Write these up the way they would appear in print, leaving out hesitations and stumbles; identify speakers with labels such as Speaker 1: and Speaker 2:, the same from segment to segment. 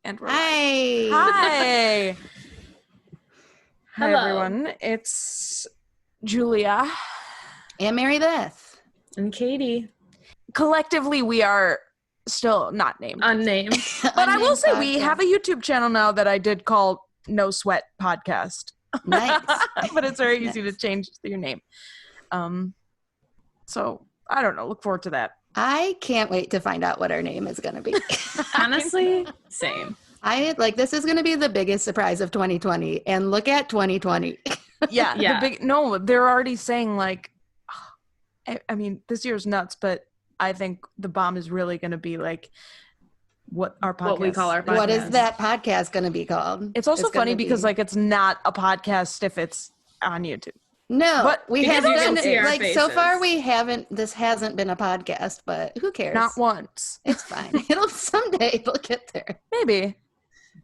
Speaker 1: And we're
Speaker 2: Hi.
Speaker 1: Hi. Hi,
Speaker 3: Hello.
Speaker 1: everyone. It's Julia.
Speaker 2: And Mary Beth.
Speaker 3: And Katie.
Speaker 1: Collectively, we are still not named.
Speaker 3: Unnamed.
Speaker 1: But I will say we have a YouTube channel now that I did call No Sweat Podcast.
Speaker 2: Nice.
Speaker 1: But it's very easy to change your name. So, I don't know. Look forward to that.
Speaker 2: I can't wait to find out what our name is going to be.
Speaker 3: Honestly, same.
Speaker 2: This is going to be the biggest surprise of 2020. And look at 2020.
Speaker 1: Yeah.
Speaker 3: Yeah.
Speaker 1: They're already saying like, I mean, this year's nuts, but I think the bomb is really going to be like what our podcast.
Speaker 3: What we call our podcast.
Speaker 2: What is that podcast going to be called?
Speaker 1: It's also funny because like it's not a podcast if it's on YouTube.
Speaker 2: No,
Speaker 1: but
Speaker 2: we haven't done
Speaker 3: our
Speaker 2: like
Speaker 3: faces.
Speaker 2: so far. This hasn't been a podcast, but who cares?
Speaker 1: Not once.
Speaker 2: It's fine. Someday it'll get there.
Speaker 1: Maybe.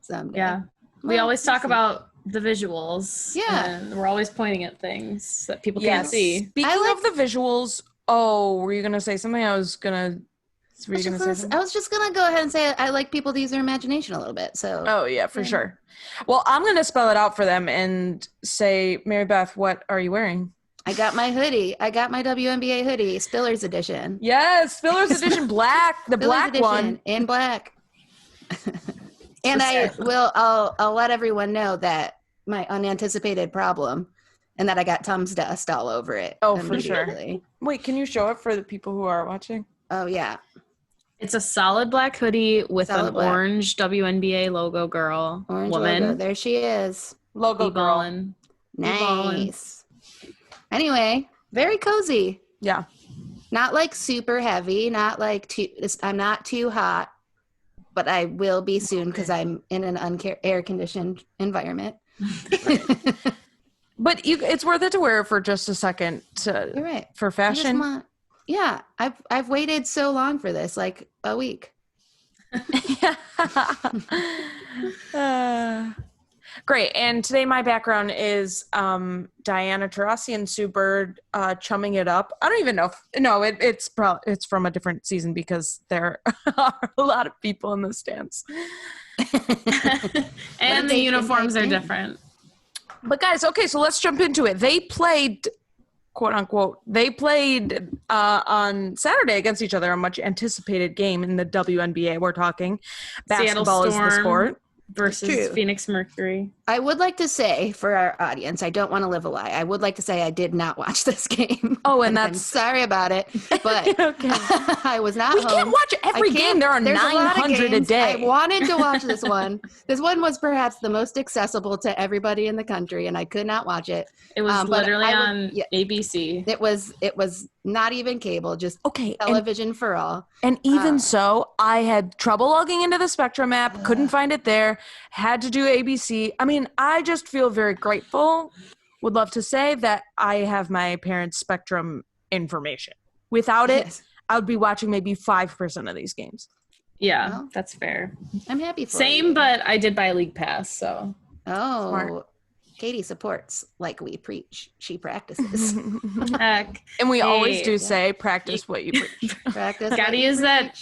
Speaker 2: Someday.
Speaker 3: Yeah. We always talk about the visuals.
Speaker 2: Yeah.
Speaker 3: And we're always pointing at things that people can't see.
Speaker 1: Speaking of the visuals, were you going to say something? I was just
Speaker 2: gonna go ahead and say I like people to use their imagination a little bit. So.
Speaker 1: Oh yeah, for sure. Well, I'm gonna spell it out for them and say, Mary Beth, what are you wearing?
Speaker 2: I got my hoodie. I got my WNBA hoodie, Spillers edition.
Speaker 1: Yes, Spillers edition, black, the
Speaker 2: Spillers
Speaker 1: black
Speaker 2: edition
Speaker 1: one
Speaker 2: in black. And I'll let everyone know that my unanticipated problem, and that I got Tums dust all over it.
Speaker 1: Oh, for sure.
Speaker 2: immediately.
Speaker 1: Wait, can you show it for the people who are watching?
Speaker 2: Oh yeah.
Speaker 3: It's a solid black hoodie with
Speaker 2: Solid
Speaker 3: an
Speaker 2: black.
Speaker 3: orange WNBA logo girl.
Speaker 2: Orange
Speaker 3: woman.
Speaker 2: logo. There she is.
Speaker 1: Logo girl.
Speaker 3: Ballin'.
Speaker 2: Nice. Anyway, very cozy.
Speaker 1: Yeah.
Speaker 2: Not like super heavy. Not like I'm not too hot, but I will be soon because I'm in an air conditioned environment.
Speaker 1: But it's worth it to wear it for just a second
Speaker 2: You're right.
Speaker 1: For fashion.
Speaker 2: Yeah, I've waited so long for this, like a week.
Speaker 1: Great. And today my background is Diana Taurasi and Sue Bird chumming it up. I don't even know it's from a different season because there are a lot of people in the stands.
Speaker 3: And the uniforms are different.
Speaker 1: But guys, okay, so let's jump into it. They played, quote unquote, on Saturday against each other, a much anticipated game in the WNBA. We're talking basketball is the sport.
Speaker 3: Versus Phoenix Mercury.
Speaker 2: I would like to say for our audience, I don't want to live a lie. I would like to say I did not watch this game.
Speaker 1: Oh, and
Speaker 2: I'm sorry about it, but
Speaker 1: okay.
Speaker 2: I was not
Speaker 1: We
Speaker 2: home.
Speaker 1: can't watch every game. There are 900 a day.
Speaker 2: I wanted to watch this one. This one was perhaps the most accessible to everybody in the country, and I could not watch it.
Speaker 3: It was literally on ABC.
Speaker 2: It was not even cable, just television for all.
Speaker 1: And even so, I had trouble logging into the Spectrum app, couldn't find it there, had to do ABC. I mean, I just feel very grateful. Would love to say that I have my parents' Spectrum information. Without it, I would be watching maybe 5% of these games.
Speaker 3: Yeah,
Speaker 2: Well,
Speaker 3: that's fair.
Speaker 2: I'm happy for you.
Speaker 3: Same, but I did buy League Pass, so.
Speaker 2: Oh,
Speaker 1: Smart.
Speaker 2: Katie supports like we preach. She practices.
Speaker 3: Heck.
Speaker 1: And we always do say, practice what you preach.
Speaker 2: Practice.
Speaker 3: Gotta use that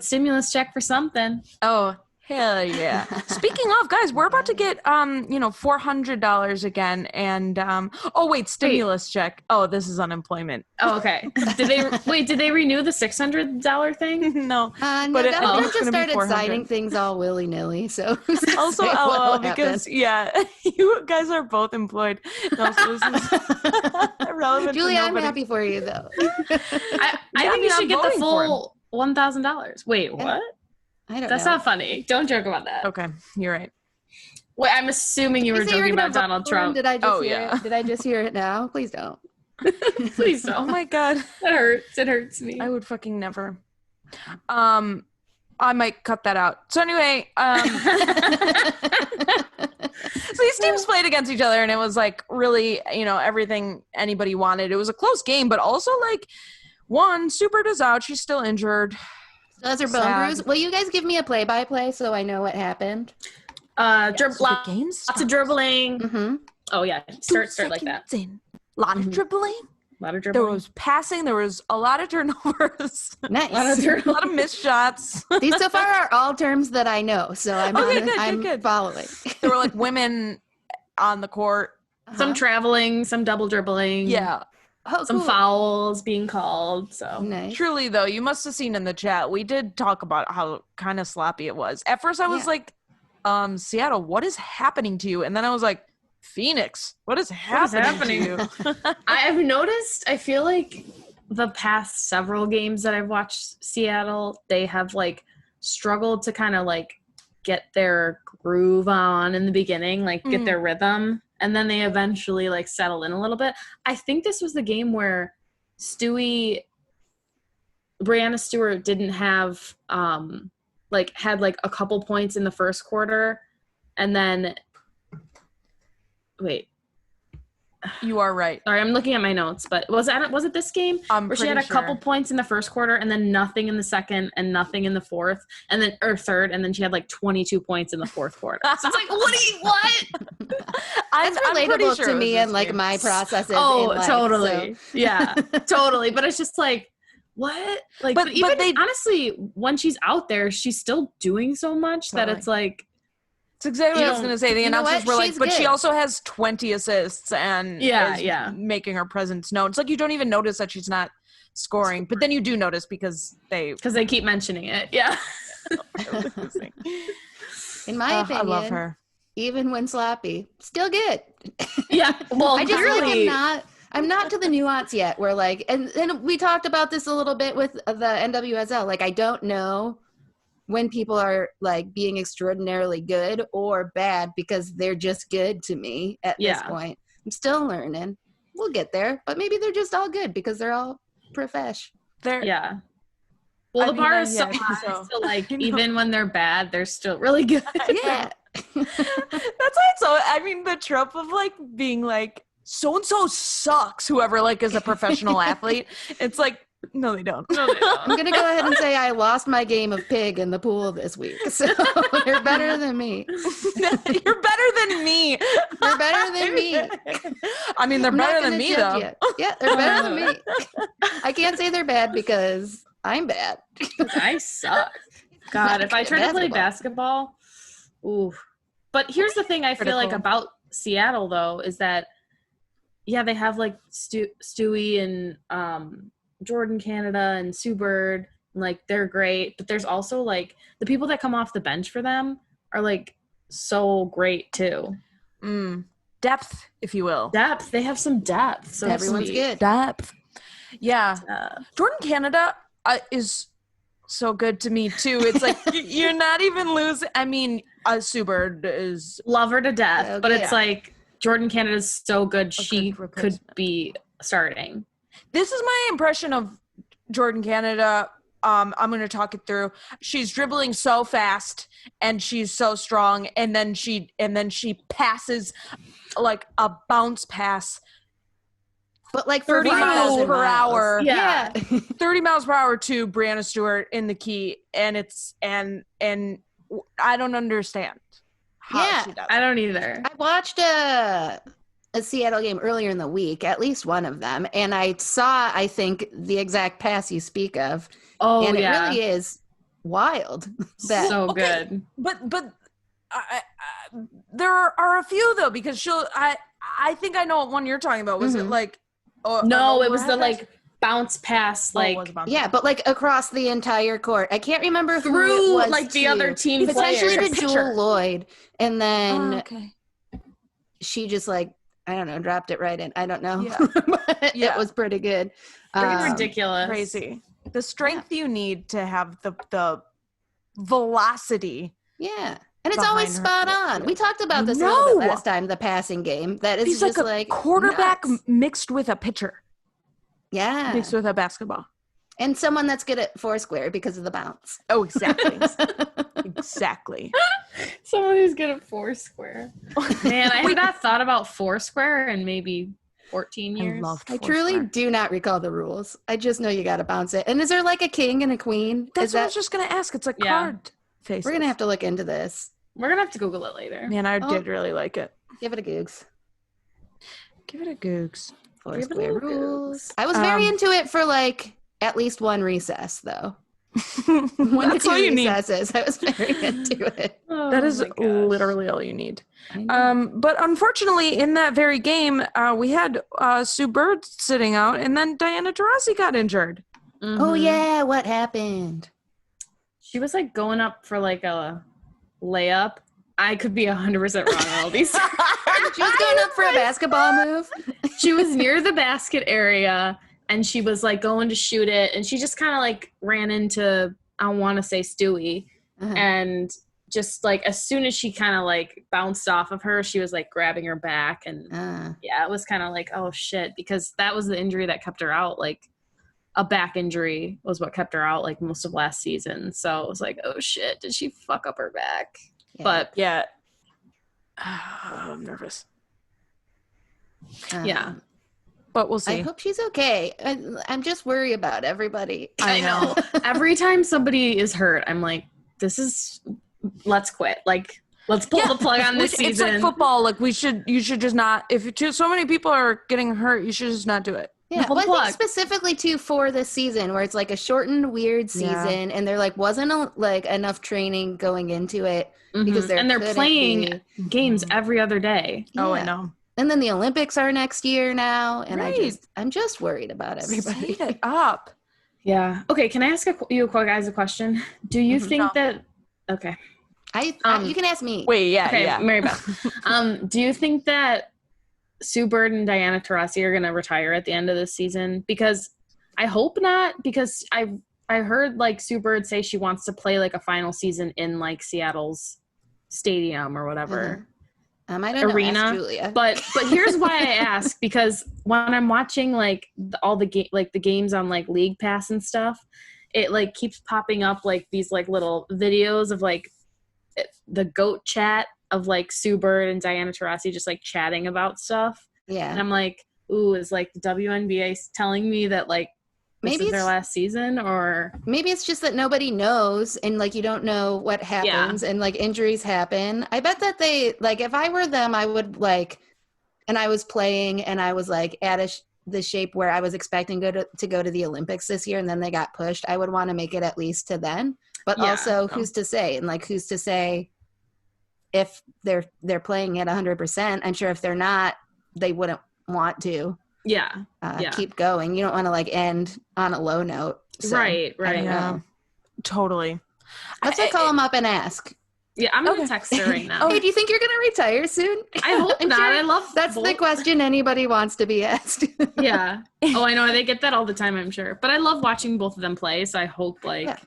Speaker 3: stimulus check for something.
Speaker 1: Oh, hell yeah. Speaking of, guys, we're about to get, $400 again. And, stimulus check. Oh, this is unemployment.
Speaker 3: Oh, okay. Did they renew the $600 thing?
Speaker 1: No.
Speaker 2: No,
Speaker 1: But
Speaker 2: government
Speaker 1: it's
Speaker 2: just
Speaker 1: gonna be
Speaker 2: started
Speaker 1: 400.
Speaker 2: signing things all willy-nilly. So
Speaker 1: Also, LOL, because, you guys are both employed. No, so this is relevant
Speaker 2: Julia,
Speaker 1: to
Speaker 2: I'm
Speaker 1: nobody.
Speaker 2: happy for you, though.
Speaker 3: I think you should get the full $1,000. Wait, what?
Speaker 2: I don't
Speaker 3: That's
Speaker 2: know.
Speaker 3: not funny. Don't joke about that.
Speaker 1: Okay, you're right.
Speaker 3: Wait, I'm assuming you were
Speaker 2: say you were
Speaker 3: joking
Speaker 2: gonna
Speaker 3: about Donald
Speaker 2: vote for him?
Speaker 3: Trump.
Speaker 2: Did I just
Speaker 1: Oh,
Speaker 2: hear
Speaker 1: yeah.
Speaker 2: it? Did I just hear it now? Please don't.
Speaker 3: Please
Speaker 1: Oh
Speaker 3: don't.
Speaker 1: my God.
Speaker 3: That hurts. It hurts me.
Speaker 1: I would fucking never. I might cut that out. So anyway, so these teams played against each other and it was like really, everything anybody wanted. It was a close game, but also like Sue Bird is out. She's still injured.
Speaker 2: Those are bone bruise. Will you guys give me a play-by-play so I know what happened?
Speaker 1: So the
Speaker 3: Lots
Speaker 1: game's
Speaker 3: of dribbling.
Speaker 2: Mm-hmm.
Speaker 3: Oh yeah, start like that.
Speaker 1: In. Lot of dribbling.
Speaker 3: A lot of dribbling.
Speaker 1: There was passing. There was a lot of turnovers.
Speaker 2: Nice.
Speaker 1: A lot of missed shots.
Speaker 2: These so far are all terms that I know, so I'm
Speaker 1: good.
Speaker 2: following.
Speaker 1: There were like women on the court.
Speaker 3: Some traveling, some double dribbling.
Speaker 1: Yeah.
Speaker 2: Oh,
Speaker 3: Some
Speaker 2: cool.
Speaker 3: fouls being called. So
Speaker 2: Nice.
Speaker 1: Truly, though, you must have seen in the chat, we did talk about how kind of sloppy it was. At first, I was like, Seattle, what is happening to you? And then I was like, Phoenix, what is happening to you?
Speaker 3: I've noticed, I feel like the past several games that I've watched Seattle, they have like struggled to kind of like get their groove on in the beginning, like get their rhythm. And then they eventually like settle in a little bit. I think this was the game where Brianna Stewart didn't have had like a couple points in the first quarter, and then wait.
Speaker 1: You are right.
Speaker 3: Sorry, I'm looking at my notes, but was it this game where she had a couple points in the first quarter and then nothing in the second and nothing in the fourth and then third, and then she had like 22 points in the fourth quarter. So it's like, what?
Speaker 2: That's relatable to me and like my processes.
Speaker 3: Oh,
Speaker 2: in life,
Speaker 3: totally.
Speaker 2: So.
Speaker 3: Yeah, totally. But it's just like, what? Like, but even honestly, when she's out there, she's still doing so much that it's like.
Speaker 1: It's exactly what I was going to say. The announcers were like, but she also has 20 assists and is making her presence known. It's like you don't even notice that she's not scoring, but then you do notice because they
Speaker 3: keep mentioning it. Yeah.
Speaker 2: In my opinion,
Speaker 1: I love her.
Speaker 2: Even when sloppy, still good.
Speaker 3: Yeah. Well,
Speaker 2: I just really I'm not to the nuance yet where like, and we talked about this a little bit with the NWSL. Like, I don't know when people are like being extraordinarily good or bad because they're just good to me at this point. I'm still learning. We'll get there, but maybe they're just all good because they're all profesh.
Speaker 3: Yeah. Well, the bar is so high, so like even when they're bad, they're still really good.
Speaker 2: Yeah.
Speaker 1: That's why it's so, I mean, the trope of like being like, so-and-so sucks, whoever like is a professional athlete. It's like, no, they don't.
Speaker 2: I'm going to go ahead and say I lost my game of pig in the pool this week. So you're better than me.
Speaker 1: You're better than me.
Speaker 2: You're better than me.
Speaker 1: I mean, they're better than me, though.
Speaker 2: Yeah, they're better than me. I can't say they're bad because I'm bad.
Speaker 3: I suck. God, if I tried to play basketball, ooh. But here's the thing I feel like about Seattle, though, is that, they have like Stewie and Jordan Canada and Sue Bird, and like they're great, but there's also like the people that come off the bench for them are like so great too.
Speaker 1: Depth, if you will.
Speaker 3: Depth. They have some depth. So
Speaker 2: everyone's good.
Speaker 1: Depth. Yeah. Jordan Canada is so good to me too. It's like you're not even losing. I mean, Sue Bird is
Speaker 3: love her to death, but it's like Jordan Canada is so good she could be starting.
Speaker 1: This is my impression of Jordan Canada. I'm going to talk it through. She's dribbling so fast and she's so strong, and then she passes like a bounce pass,
Speaker 2: but like
Speaker 1: 30 miles per hour.
Speaker 3: Yeah.
Speaker 1: 30 miles per hour to Brianna Stewart in the key, and it's and I don't understand how she does it.
Speaker 3: I don't either.
Speaker 2: I watched a Seattle game earlier in the week, at least one of them, and I saw, I think, the exact pass you speak of. Oh, and it really is wild.
Speaker 3: So good.
Speaker 1: But there are a few though, because I think I know what one you're talking about. Was it like?
Speaker 3: No, it was the like bounce pass, like
Speaker 2: but like across the entire court. I can't remember
Speaker 3: through
Speaker 2: who it was
Speaker 3: like the other team
Speaker 2: potentially
Speaker 3: players.
Speaker 2: to Jewel Lloyd, and then she just like, I don't know, dropped it right in. I don't know. But it was pretty good.
Speaker 3: Ridiculous.
Speaker 1: Crazy. The strength you need to have the velocity.
Speaker 2: Yeah. And it's always spot on. We talked about this a little bit last time, the passing game. That is just like
Speaker 1: quarterback mixed with a pitcher.
Speaker 2: Yeah.
Speaker 1: Mixed with a basketball.
Speaker 2: And someone that's good at Foursquare because of the bounce.
Speaker 1: Oh, exactly. Exactly.
Speaker 3: Someone who's good at Foursquare. Man, I have not thought about Foursquare in maybe 14 years.
Speaker 2: I truly do not recall the rules. I just know you got to bounce it. And is there like a king and a queen?
Speaker 1: That's what I was just going to ask. It's like card faces.
Speaker 2: We're going to have to look into this.
Speaker 3: We're going to have to Google it later.
Speaker 1: Man, I did really like it.
Speaker 2: Give it a googs.
Speaker 1: Give it a googs.
Speaker 2: Four square rules. I was very into it for like at least one recess, though. One to two recesses. I was very into it.
Speaker 1: That is literally all you need. But unfortunately, in that very game, we had Sue Bird sitting out, and then Diana Taurasi got injured.
Speaker 2: Mm-hmm. Oh, yeah. What happened?
Speaker 3: She was like going up for like a layup. I could be 100% wrong on all these.
Speaker 2: She was going up for a basketball move.
Speaker 3: She was near the basket area, and she was like going to shoot it, and she just kind of like ran into, I want to say Stewie, and just like as soon as she kind of like bounced off of her, she was like grabbing her back, and yeah, it was kind of like, oh shit, because that was the injury that kept her out. Like a back injury was what kept her out like most of last season. So it was like, oh shit, did she fuck up her back? Yeah. But
Speaker 1: yeah, I'm nervous.
Speaker 3: Yeah.
Speaker 1: But we'll see.
Speaker 2: I hope she's okay. I'm just worried about everybody.
Speaker 3: I know. Every time somebody is hurt, I'm like, let's quit. Like, let's pull the plug on this season.
Speaker 1: It's like football. Like, you should just not, if so many people are getting hurt, you should just not do it.
Speaker 2: Yeah, well, I think specifically, too, for this season, where it's like a shortened, weird season, and there like wasn't enough training going into it because they're playing
Speaker 3: games every other day.
Speaker 1: Yeah. Oh, I know.
Speaker 2: And then the Olympics are next year now, and I'm just worried about everybody.
Speaker 1: Set it up.
Speaker 3: Yeah. Okay. Can I ask you guys a question? Do you think that? Okay.
Speaker 2: You can ask me.
Speaker 1: Wait. Yeah.
Speaker 3: Okay,
Speaker 1: yeah.
Speaker 3: Mary Beth. Do you think that Sue Bird and Diana Taurasi are going to retire at the end of this season? Because I hope not. Because I heard like Sue Bird say she wants to play like a final season in like Seattle's stadium or whatever.
Speaker 2: I don't
Speaker 3: arena.
Speaker 2: know, ask Julia.
Speaker 3: But here's why I ask, because when I'm watching like all the games on like League Pass and stuff, it like keeps popping up like these like little videos of like the goat chat of like Sue Bird and Diana Taurasi just like chatting about stuff.
Speaker 2: Yeah.
Speaker 3: And I'm like, ooh, is like the WNBA telling me that like maybe it's their last season, or
Speaker 2: maybe it's just that nobody knows and like you don't know what happens and like injuries happen. I bet that they like, if I were them, I would like, and I was playing and I was like at the shape where I was expecting to go to the Olympics this year, and then they got pushed. I would want to make it at least to then, but also who's to say? And like, who's to say if they're playing at 100%? I'm sure if they're not, they wouldn't want to. Keep going. You don't want to like end on a low note. So,
Speaker 3: right.
Speaker 2: I don't know.
Speaker 1: Totally.
Speaker 2: Let's call them up and ask.
Speaker 3: Yeah, I'm gonna text her right now.
Speaker 2: Hey, do you think you're gonna retire soon?
Speaker 3: I hope not. Sure I love
Speaker 2: that's the question anybody wants to be asked.
Speaker 3: Yeah. Oh, I know they get that all the time, I'm sure. But I love watching both of them play, so I hope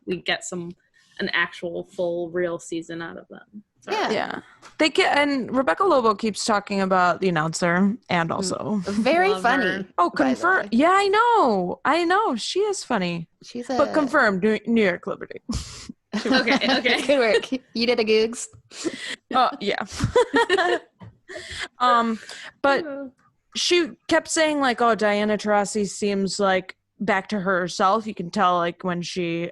Speaker 3: we get an actual full real season out of them. So.
Speaker 1: Yeah. They and Rebecca Lobo keeps talking about the announcer, and also
Speaker 2: very funny.
Speaker 1: Her. Oh, confirmed. Yeah, I know. She is funny. But confirmed. New York Liberty.
Speaker 3: Okay.
Speaker 2: Good work. You did a Googs.
Speaker 1: Oh, yeah. But she kept saying like, oh, Diana Taurasi seems like back to herself. You can tell like when she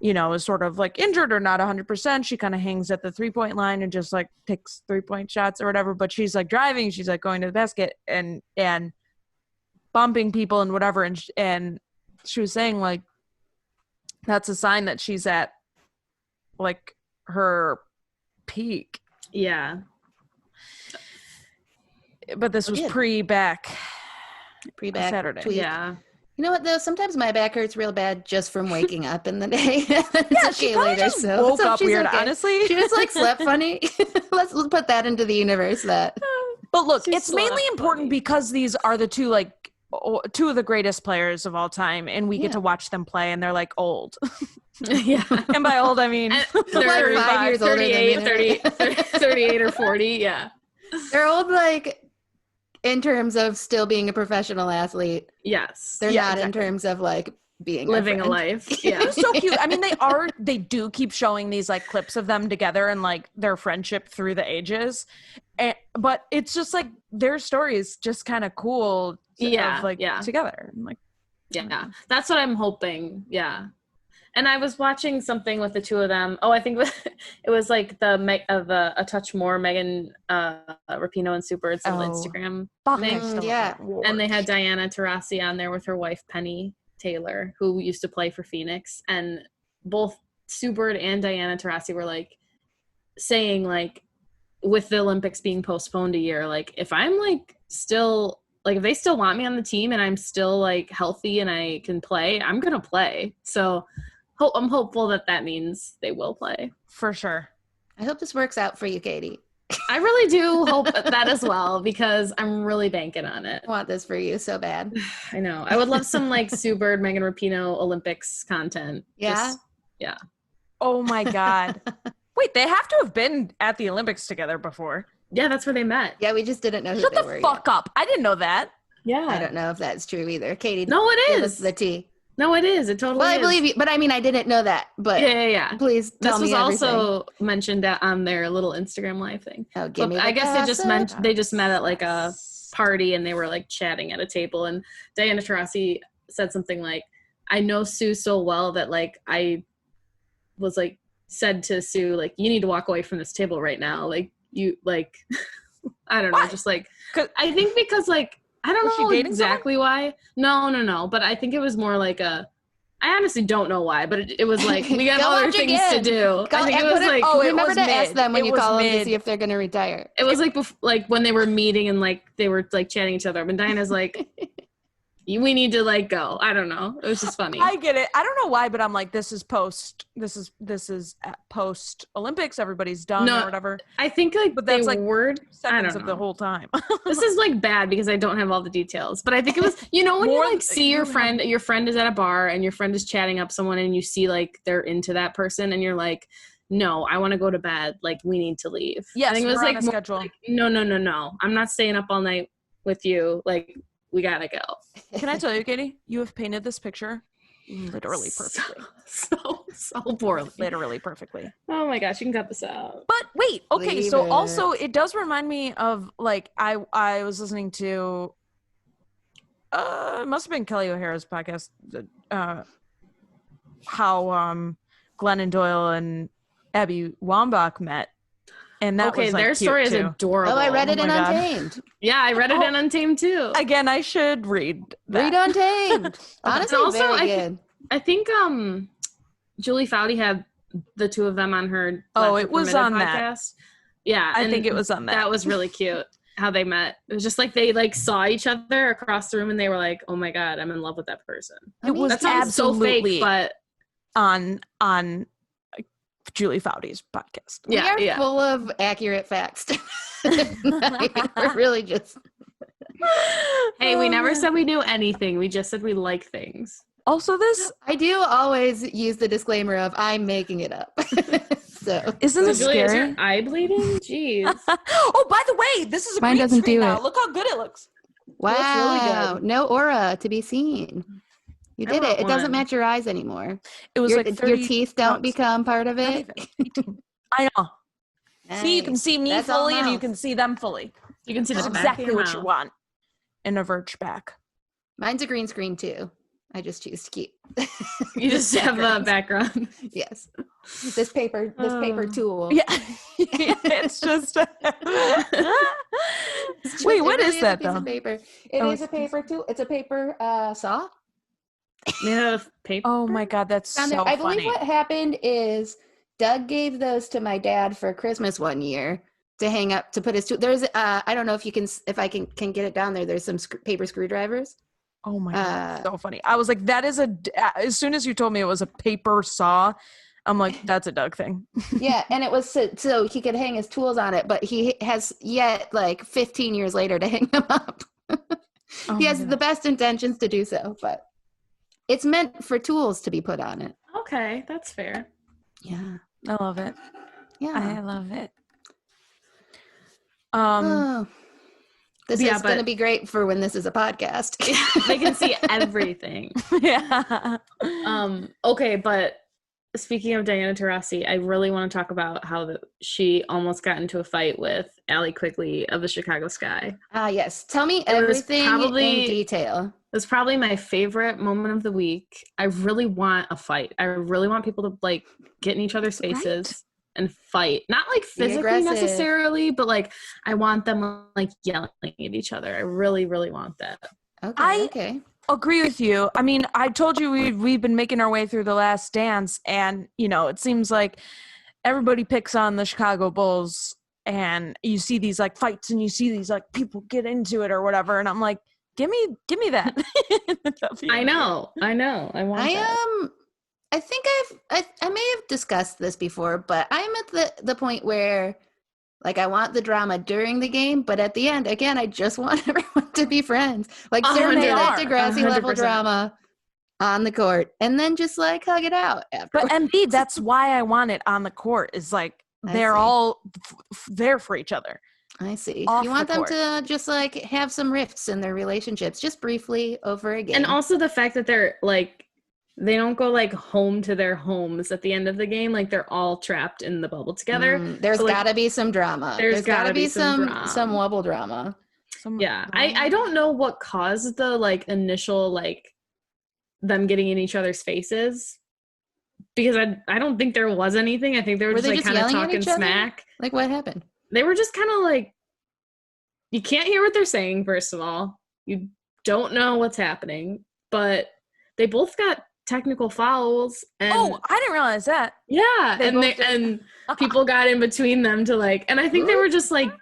Speaker 1: is sort of like injured or not 100%. She kind of hangs at the 3-point line and just like takes 3-point shots or whatever. But she's like driving. She's like going to the basket and bumping people and whatever. And she was saying like, that's a sign that she's at like her peak.
Speaker 3: Yeah.
Speaker 1: But this was pre-back Saturday.
Speaker 2: Tweak.
Speaker 3: Yeah.
Speaker 2: You know what though? Sometimes my back hurts real bad just from waking up in the day.
Speaker 1: She later, just so woke up weird. Okay. Honestly,
Speaker 2: she just like slept funny. Let's put that into the universe. But
Speaker 1: look, it's mainly important because these are the two of the greatest players of all time, and we get to watch them play, and they're like old.
Speaker 3: Yeah,
Speaker 1: and by old I mean
Speaker 2: they're like 5 years older
Speaker 3: 38 or 40. Yeah,
Speaker 2: they're old like. In terms of still being a professional athlete.
Speaker 3: Yes.
Speaker 2: They're not exactly. In terms of like being
Speaker 3: living a life. Yeah.
Speaker 1: They're so cute. I mean, they do keep showing these like clips of them together and like their friendship through the ages. But it's just like their story is just kind of cool together. I'm like,
Speaker 3: yeah. That's what I'm hoping. Yeah. And I was watching something with the two of them. Oh, I think it was like A Touch More, Megan Rapinoe and Sue Bird's Instagram thing.
Speaker 2: Yeah.
Speaker 3: And they had Diana Taurasi on there with her wife, Penny Taylor, who used to play for Phoenix. And both Sue Bird and Diana Taurasi were like saying like, with the Olympics being postponed a year, like if I'm like still like if they still want me on the team and I'm still like healthy and I can play, I'm gonna play. So I'm hopeful that means they will play
Speaker 1: for sure.
Speaker 2: I hope this works out for you, Katie.
Speaker 3: I really do hope that as well, because I'm really banking on it.
Speaker 2: I want this for you so bad.
Speaker 3: I know. I would love some like Sue Bird, Megan Rapinoe Olympics content.
Speaker 2: Yeah.
Speaker 3: Yeah.
Speaker 1: Oh my God. Wait, they have to have been at the Olympics together before.
Speaker 3: Yeah, that's where they met.
Speaker 2: Yeah, we just didn't know who
Speaker 1: Shut
Speaker 2: they
Speaker 1: the
Speaker 2: were
Speaker 1: fuck
Speaker 2: yet.
Speaker 1: up. I didn't know that.
Speaker 3: Yeah.
Speaker 2: I don't know if that's true either. Katie,
Speaker 3: no, it
Speaker 2: give
Speaker 3: is.
Speaker 2: us the tea.
Speaker 3: No, it is. It totally
Speaker 2: well,
Speaker 3: is.
Speaker 2: I believe you, but I mean, I didn't know that. But
Speaker 3: yeah.
Speaker 2: Please tell me everything.
Speaker 3: This was also mentioned on their little Instagram live thing.
Speaker 2: Oh, give me the
Speaker 3: I guess they just met at like a party and they were like chatting at a table, and Diana Taurasi said something like, I know Sue so well that like I was like said to Sue, like, you need to walk away from this table right now. Like you like I don't know,
Speaker 1: what?
Speaker 3: just like I think because like I don't know exactly why. No. But I think it was more like I honestly don't know why, but it was like we got other things to do. I think it was like
Speaker 2: remember to ask them when you call them to see if they're going to retire.
Speaker 3: It was like when they were meeting and like they were like chatting each other. And Diana's like, we need to like go. I don't know. It was just funny.
Speaker 1: I get it. I don't know why, but I'm like, this is post Olympics. Everybody's done or whatever.
Speaker 3: I think like,
Speaker 1: but that's like
Speaker 3: seconds
Speaker 1: of the whole time.
Speaker 3: This is like bad because I don't have all the details, but I think it was, when you like see your friend is at a bar and your friend is chatting up someone and you see like they're into that person and you're like, no, I want to go to bed. Like we need to leave.
Speaker 1: Yes,
Speaker 3: I think it was like,
Speaker 1: on a schedule.
Speaker 3: Like, no. I'm not staying up all night with you. Like, we gotta go.
Speaker 1: Can I tell you, Katie? You have painted this picture literally perfectly.
Speaker 3: So poorly.
Speaker 1: Literally perfectly.
Speaker 3: Oh my gosh, you can cut this out.
Speaker 1: But wait, okay, so also it does remind me of like I was listening to it must have been Kelly O'Hara's podcast, how Glennon Doyle and Abby Wambach met. And that was, like,
Speaker 3: their story is adorable.
Speaker 2: Oh, I read it in Untamed.
Speaker 3: Yeah, I read it in Untamed too.
Speaker 1: Again, I should read that.
Speaker 2: Read Untamed. Honestly,
Speaker 3: also,
Speaker 2: very good.
Speaker 3: I think Julie Foudy had the two of them on her.
Speaker 1: It was on
Speaker 3: podcast.
Speaker 1: that.
Speaker 3: Yeah,
Speaker 1: I think it was on that.
Speaker 3: That was really cute. How they met. It was just like they like saw each other across the room and they were like, "Oh my god, I'm in love with that person."
Speaker 1: It was
Speaker 3: that sounds so fake, but
Speaker 1: on Julie Foudy's podcast.
Speaker 2: We are full of accurate facts. We're really just.
Speaker 3: Hey, we never said we knew anything. We just said we like things.
Speaker 1: Also,
Speaker 2: I do always use the disclaimer of I'm making it up. So
Speaker 1: isn't this
Speaker 3: Julie,
Speaker 1: scary?
Speaker 3: is your eye bleeding? Jeez.
Speaker 1: Oh, by the way, this is a
Speaker 2: mine
Speaker 1: green
Speaker 2: doesn't
Speaker 1: screen
Speaker 2: do
Speaker 1: now.
Speaker 2: it.
Speaker 1: Look how good it looks.
Speaker 2: Wow,
Speaker 1: It looks really good.
Speaker 2: No aura to be seen. You did it. It doesn't match your eyes anymore.
Speaker 1: It was
Speaker 2: your teeth don't become part of it.
Speaker 1: I know.
Speaker 2: Nice.
Speaker 1: See, you can see me
Speaker 2: That's
Speaker 1: fully,
Speaker 2: all
Speaker 1: and you
Speaker 2: else.
Speaker 1: can see them fully.
Speaker 3: You can see
Speaker 1: That's
Speaker 3: the back of
Speaker 1: exactly
Speaker 3: your
Speaker 1: what
Speaker 3: mouth.
Speaker 1: you want in a Verge back.
Speaker 2: Mine's a green screen too. I just choose to keep.
Speaker 3: You just have a background.
Speaker 2: Yes. This paper tool.
Speaker 1: Yeah. It's just. Wait, what
Speaker 2: really
Speaker 1: is that
Speaker 2: a piece
Speaker 1: though?
Speaker 2: of paper. It is a paper tool. It's a paper saw.
Speaker 3: Made out of paper.
Speaker 1: Oh my god, that's so funny.
Speaker 2: I believe what happened is Doug gave those to my dad for Christmas one year to hang up to put his tool. There's I don't know if I can get it down there. There's some paper screwdrivers.
Speaker 1: Oh my god, so funny. I was like, that is as soon as you told me it was a paper saw, I'm like, that's a Doug thing.
Speaker 2: Yeah, and it was so he could hang his tools on it, but he has yet like 15 years later to hang them up. He has the best intentions to do so, but it's meant for tools to be put on it.
Speaker 3: Okay, that's fair.
Speaker 2: Yeah.
Speaker 1: I love it.
Speaker 2: Yeah.
Speaker 1: I love it.
Speaker 2: This is going to be great for when this is a podcast.
Speaker 3: They can see everything.
Speaker 1: Yeah.
Speaker 3: Okay, but speaking of Diana Taurasi, I really want to talk about how she almost got into a fight with Allie Quigley of the Chicago Sky.
Speaker 2: Yes. Tell me everything in detail.
Speaker 3: That's probably my favorite moment of the week. I really want a fight. I really want people to like get in each other's faces and fight. Not like physically necessarily, but like I want them like yelling at each other. I really, really want that.
Speaker 2: Okay.
Speaker 1: Agree with you. I mean, I told you we've been making our way through The Last Dance, and you know, it seems like everybody picks on the Chicago Bulls, and you see these like fights, and you see these like people get into it or whatever, and I'm like, give me that.
Speaker 3: I know. I want that.
Speaker 2: I think I may have discussed this before, but I'm at the point where like I want the drama during the game, but at the end, again, I just want everyone to be friends. Like certainly that Degrassi level drama on the court, and then just like hug it out afterwards.
Speaker 1: But Embiid, that's why I want it on the court. Is like they're all there for each other.
Speaker 2: I see. You want them to just like have some rifts in their relationships, just briefly over again.
Speaker 3: And also the fact that they're like, they don't go like home to their homes at the end of the game. Like they're all trapped in the bubble together.
Speaker 2: There's gotta be some drama. There's gotta be some wobble drama.
Speaker 3: I don't know what caused the like initial like them getting in each other's faces, because I don't think there was anything. I think they were just like kind of talking smack.
Speaker 2: Like what happened?
Speaker 3: They were just kind of like, you can't hear what they're saying, first of all. You don't know what's happening, but they both got technical fouls. And
Speaker 1: I didn't realize that.
Speaker 3: Yeah, and people got in between them to like, and I think they were just like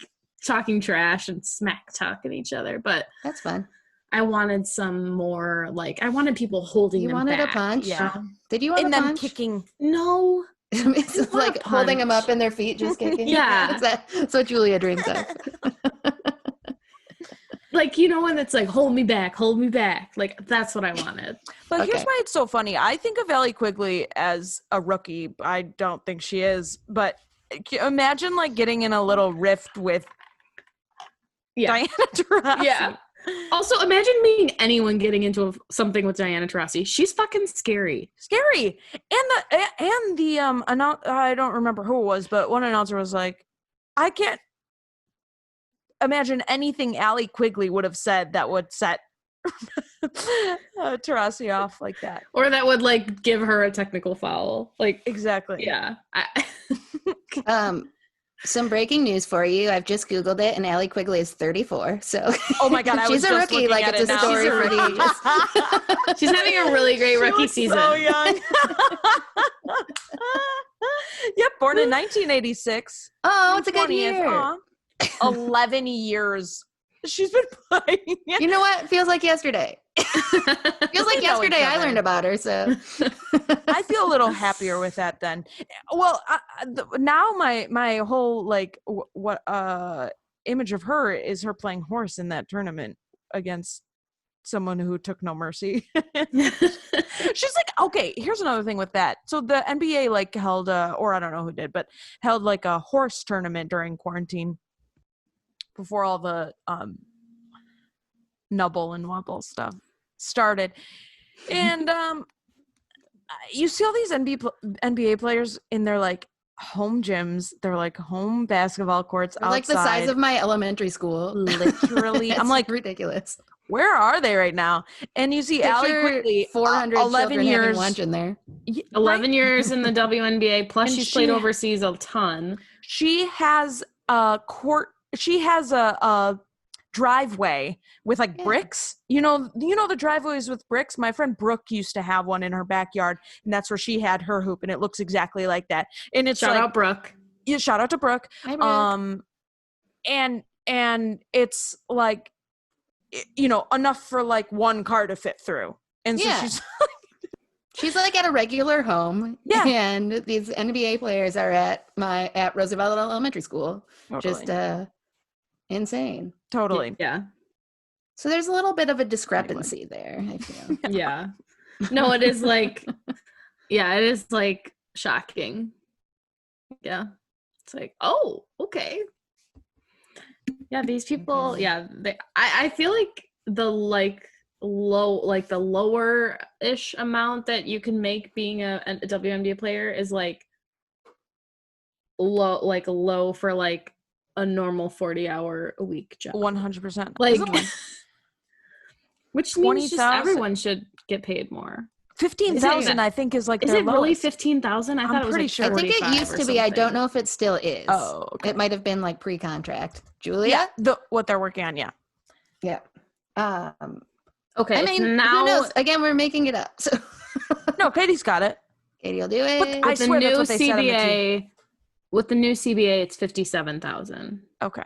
Speaker 3: talking trash and smack talking each other. But
Speaker 2: that's fun.
Speaker 3: I wanted some more like, I wanted people holding them back.
Speaker 2: You wanted a punch?
Speaker 1: Yeah.
Speaker 2: Did you want a punch?
Speaker 1: Them kicking?
Speaker 3: No.
Speaker 2: It's like holding them up in their feet, just kicking.
Speaker 3: Yeah.
Speaker 2: That's what Julia dreams of.
Speaker 3: Like, you know, when it's like, hold me back. Like, that's what I wanted.
Speaker 1: But here's why it's so funny. I think of Allie Quigley as a rookie. I don't think she is. But imagine, like, getting in a little rift with Diana Taurasi.
Speaker 3: Yeah. Also, imagine being anyone getting into something with Diana Taurasi. She's fucking scary. And the I don't remember who it was, but one announcer was like, I can't imagine anything Allie Quigley would have said that would set Taurasi off like that, or that would like give her a technical foul. Like
Speaker 1: exactly.
Speaker 3: Yeah.
Speaker 2: Some breaking news for you. I've just Googled it, and Allie Quigley is 34. So,
Speaker 1: oh my god,
Speaker 2: she's a rookie. Like it's a story for the ages.
Speaker 3: She's having a really great rookie season.
Speaker 1: So young. Yep, born in 1986.
Speaker 2: Oh, it's a good year.
Speaker 1: 11 years she's been playing.
Speaker 2: You know what? Feels like yesterday. Feels like yesterday I learned about her, so
Speaker 1: I feel a little happier with that then. Well, now my whole like image of her is her playing horse in that tournament against someone who took no mercy. She's like, okay, here's another thing with that. So the NBA like held or I don't know who did, but held like a horse tournament during quarantine before all the nubble and wobble stuff started. And you see all these NBA players in their like home gyms. They're like home basketball courts outside.
Speaker 2: Like the size of my elementary school.
Speaker 1: Literally. I'm like,
Speaker 2: ridiculous.
Speaker 1: Where are they right now? And you see Allie Quigley,
Speaker 2: 400
Speaker 1: 11 years
Speaker 2: having lunch in there.
Speaker 3: 11 years in the WNBA, plus she's played overseas a ton.
Speaker 1: She has a court. She has a driveway with like bricks. You know the driveways with bricks. My friend Brooke used to have one in her backyard, and that's where she had her hoop, and it looks exactly like that. And it's
Speaker 3: shout out Brooke.
Speaker 1: Yeah, shout out to Brooke.
Speaker 2: Hi, Brooke.
Speaker 1: And it's like, you know, enough for like one car to fit through. And so
Speaker 2: she's like at a regular home.
Speaker 1: Yeah.
Speaker 2: And these NBA players are at Roosevelt Elementary School.
Speaker 1: Totally.
Speaker 2: Just insane.
Speaker 1: Totally.
Speaker 3: Yeah.
Speaker 2: So there's a little bit of a discrepancy there, I feel.
Speaker 3: Yeah. No, it is like, it is like shocking. Yeah. It's like, oh, okay. Yeah, these people, I feel like the like the lower-ish amount that you can make being a WNBA player is like low for like a normal 40-hour a week job.
Speaker 1: 100%.
Speaker 3: Like Which means just
Speaker 1: 20,000
Speaker 3: everyone should get paid more.
Speaker 1: 15,000 I think is like
Speaker 3: Is
Speaker 1: their
Speaker 3: it really
Speaker 1: lowest.
Speaker 3: 15,000? I thought it was
Speaker 1: pretty
Speaker 3: like
Speaker 1: sure.
Speaker 2: I think it used to be. I don't know if it still is.
Speaker 1: Oh, okay.
Speaker 2: It might have been like pre-contract. Julia?
Speaker 1: Yeah, what they're working on, yeah.
Speaker 2: Yeah.
Speaker 3: Okay,
Speaker 2: I mean,
Speaker 3: now
Speaker 2: who knows? Again, we're making it up. So
Speaker 1: No, Katie's got it.
Speaker 2: Katie will do it.
Speaker 1: But I swear that's what they said on the team.
Speaker 3: With the new CBA, it's 57,000.
Speaker 1: Okay.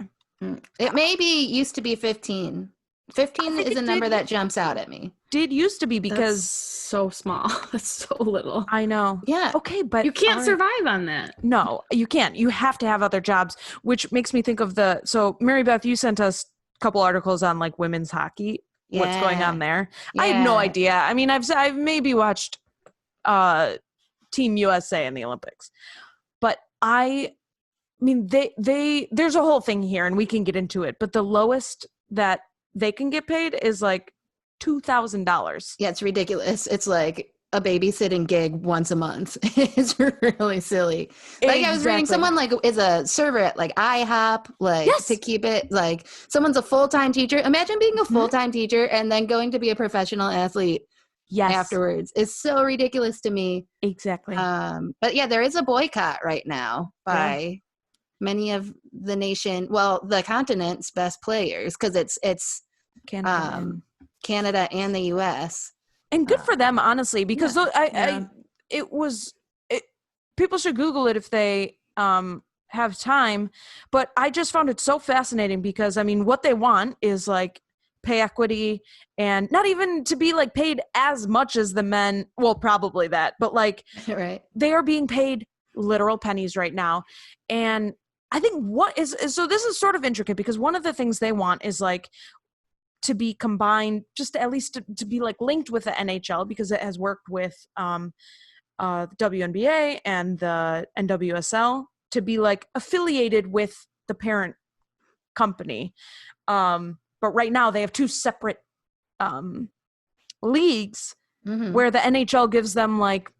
Speaker 2: It maybe used to be 15. 15 is a number that jumps out at me.
Speaker 1: Did used to be because
Speaker 3: that's so small. That's so little.
Speaker 1: I know.
Speaker 2: Yeah.
Speaker 1: Okay, but
Speaker 3: you can't survive on that.
Speaker 1: No, you can't. You have to have other jobs, which makes me think of so Mary Beth, you sent us a couple articles on like women's hockey. Yeah. What's going on there? Yeah. I have no idea. I mean, I've maybe watched Team USA in the Olympics, but I mean there's a whole thing here, and we can get into it. But the lowest that they can get paid is like $2,000.
Speaker 2: Yeah, it's ridiculous. It's like a babysitting gig once a month. It's really silly. Like exactly. I was reading someone like is a server at like IHOP, like to keep it like someone's a full-time teacher. Imagine being a full-time teacher and then going to be a professional athlete afterwards. It's so ridiculous to me.
Speaker 1: Exactly.
Speaker 2: But yeah, there is a boycott right now by many of the the continent's best players because it's Canada and the US.
Speaker 1: And good for them, honestly, because people should Google it if they have time. But I just found it so fascinating because, I mean, what they want is like pay equity and not even to be like paid as much as the men. Well, probably that, but like they are being paid literal pennies right now. And I think so this is sort of intricate because one of the things they want is like to be combined, just at least to be like linked with the NHL because it has worked with the WNBA and the NWSL to be like affiliated with the parent company. But right now they have two separate leagues where the NHL gives them like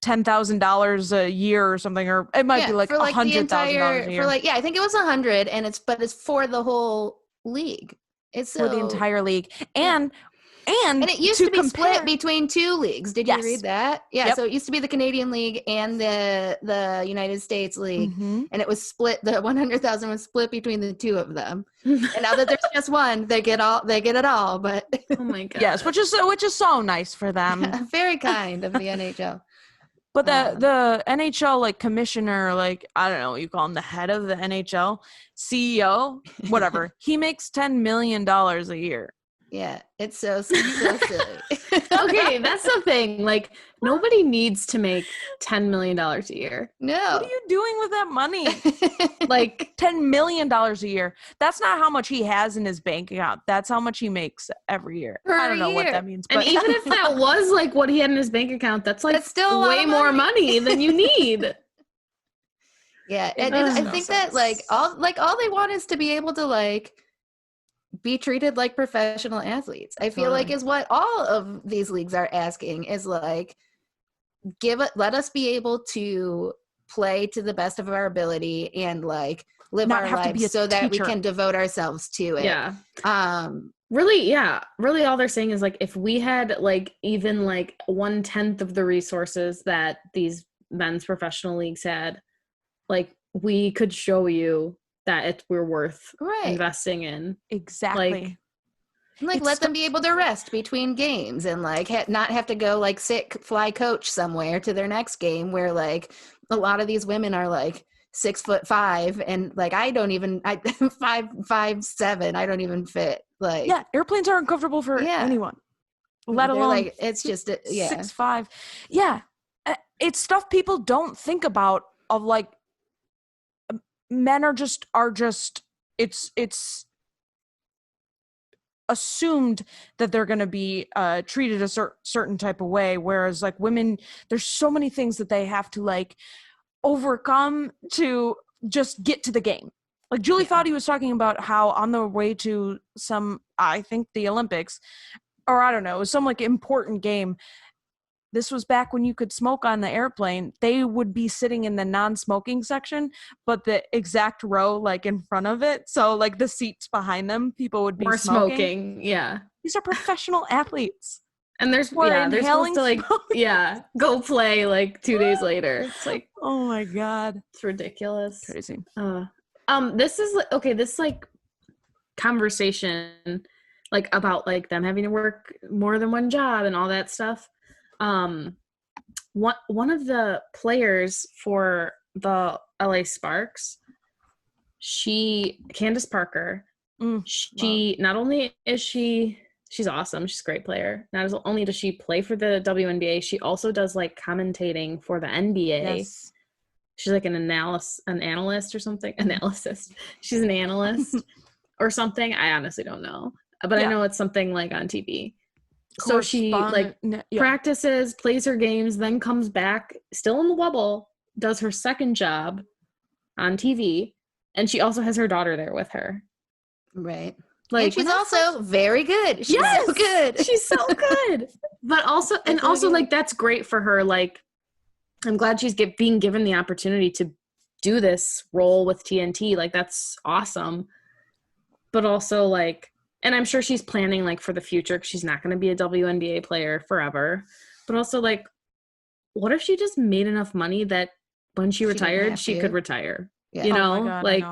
Speaker 1: $10,000 a year or something, or it might be like $100,000 a year.
Speaker 2: I think it was 100, and it's for the whole league. It's
Speaker 1: for the entire league, and
Speaker 2: it used to be split between two leagues. Did you read that? Yeah. Yep. So it used to be the Canadian League and the United States League, and it was split. The 100,000 was split between the two of them. And now that there's just one, they get it all. But
Speaker 3: oh my god,
Speaker 1: yes, which is so nice for them.
Speaker 2: Very kind of the NHL.
Speaker 1: But the NHL like commissioner, like I don't know what you call him, the head of the NHL, CEO, whatever, he makes $10 million a year.
Speaker 2: Yeah, it's so silly.
Speaker 3: Okay, that's the thing. Like nobody needs to make $10 million a year.
Speaker 2: No.
Speaker 1: What are you doing with that money? Like $10 million a year. That's not how much he has in his bank account. That's how much he makes every year. I don't know what that means.
Speaker 3: But. And even if that was like what he had in his bank account, that's still way more money than you need.
Speaker 2: Yeah, and I think that all they want is to be able to like be treated like professional athletes. I feel like is what all of these leagues are asking is like let us be able to play to the best of our ability and like live our lives so that we can devote ourselves to it.
Speaker 3: Yeah. Really all they're saying is like if we had like even like 1/10 of the resources that these men's professional leagues had, like we could show you that we're worth investing in.
Speaker 1: Exactly.
Speaker 2: Like let them be able to rest between games and like not have to go like fly coach somewhere to their next game where like a lot of these women are like 6'5" and like I 5'7", I don't even fit. Like
Speaker 1: airplanes aren't comfortable for anyone, let alone
Speaker 2: like it's just
Speaker 1: 6'5". Yeah, it's stuff people don't think about of like. Men are just it's assumed that they're going to be treated a certain type of way, whereas like women, there's so many things that they have to like overcome to just get to the game. Like Julie Foudy was talking about how on the way to I think the Olympics, or I don't know, it was some like important game. This was back when you could smoke on the airplane. They would be sitting in the non-smoking section, but the exact row like in front of it. So like the seats behind them, people would be smoking.
Speaker 3: Yeah.
Speaker 1: These are professional athletes.
Speaker 3: And they're supposed to like go play like 2 days later. It's like,
Speaker 1: oh my God,
Speaker 3: it's ridiculous.
Speaker 1: Crazy.
Speaker 3: This is okay. This like conversation like about like them having to work more than one job and all that stuff. One of the players for the LA Sparks, Candace Parker, not only is she's awesome, she's a great player. Not only does she play for the WNBA, she also does like commentating for the NBA.
Speaker 1: Yes.
Speaker 3: She's like an analyst or something. She's an analyst or something. I honestly don't know, but I know it's something like on TV. So she like practices, plays her games, then comes back still in the bubble, does her second job on TV, and she also has her daughter there with her.
Speaker 2: Right.
Speaker 3: Like,
Speaker 2: and she's also very good. She's so good.
Speaker 3: She's so good. But also, and also like, that's great for her. Like, I'm glad she's being given the opportunity to do this role with TNT. Like, that's awesome. But also like, and I'm sure she's planning like for the future, because she's not going to be a WNBA player forever. But also like, what if she just made enough money that when she retired, she could retire? Yeah. You know,
Speaker 1: God,
Speaker 3: like,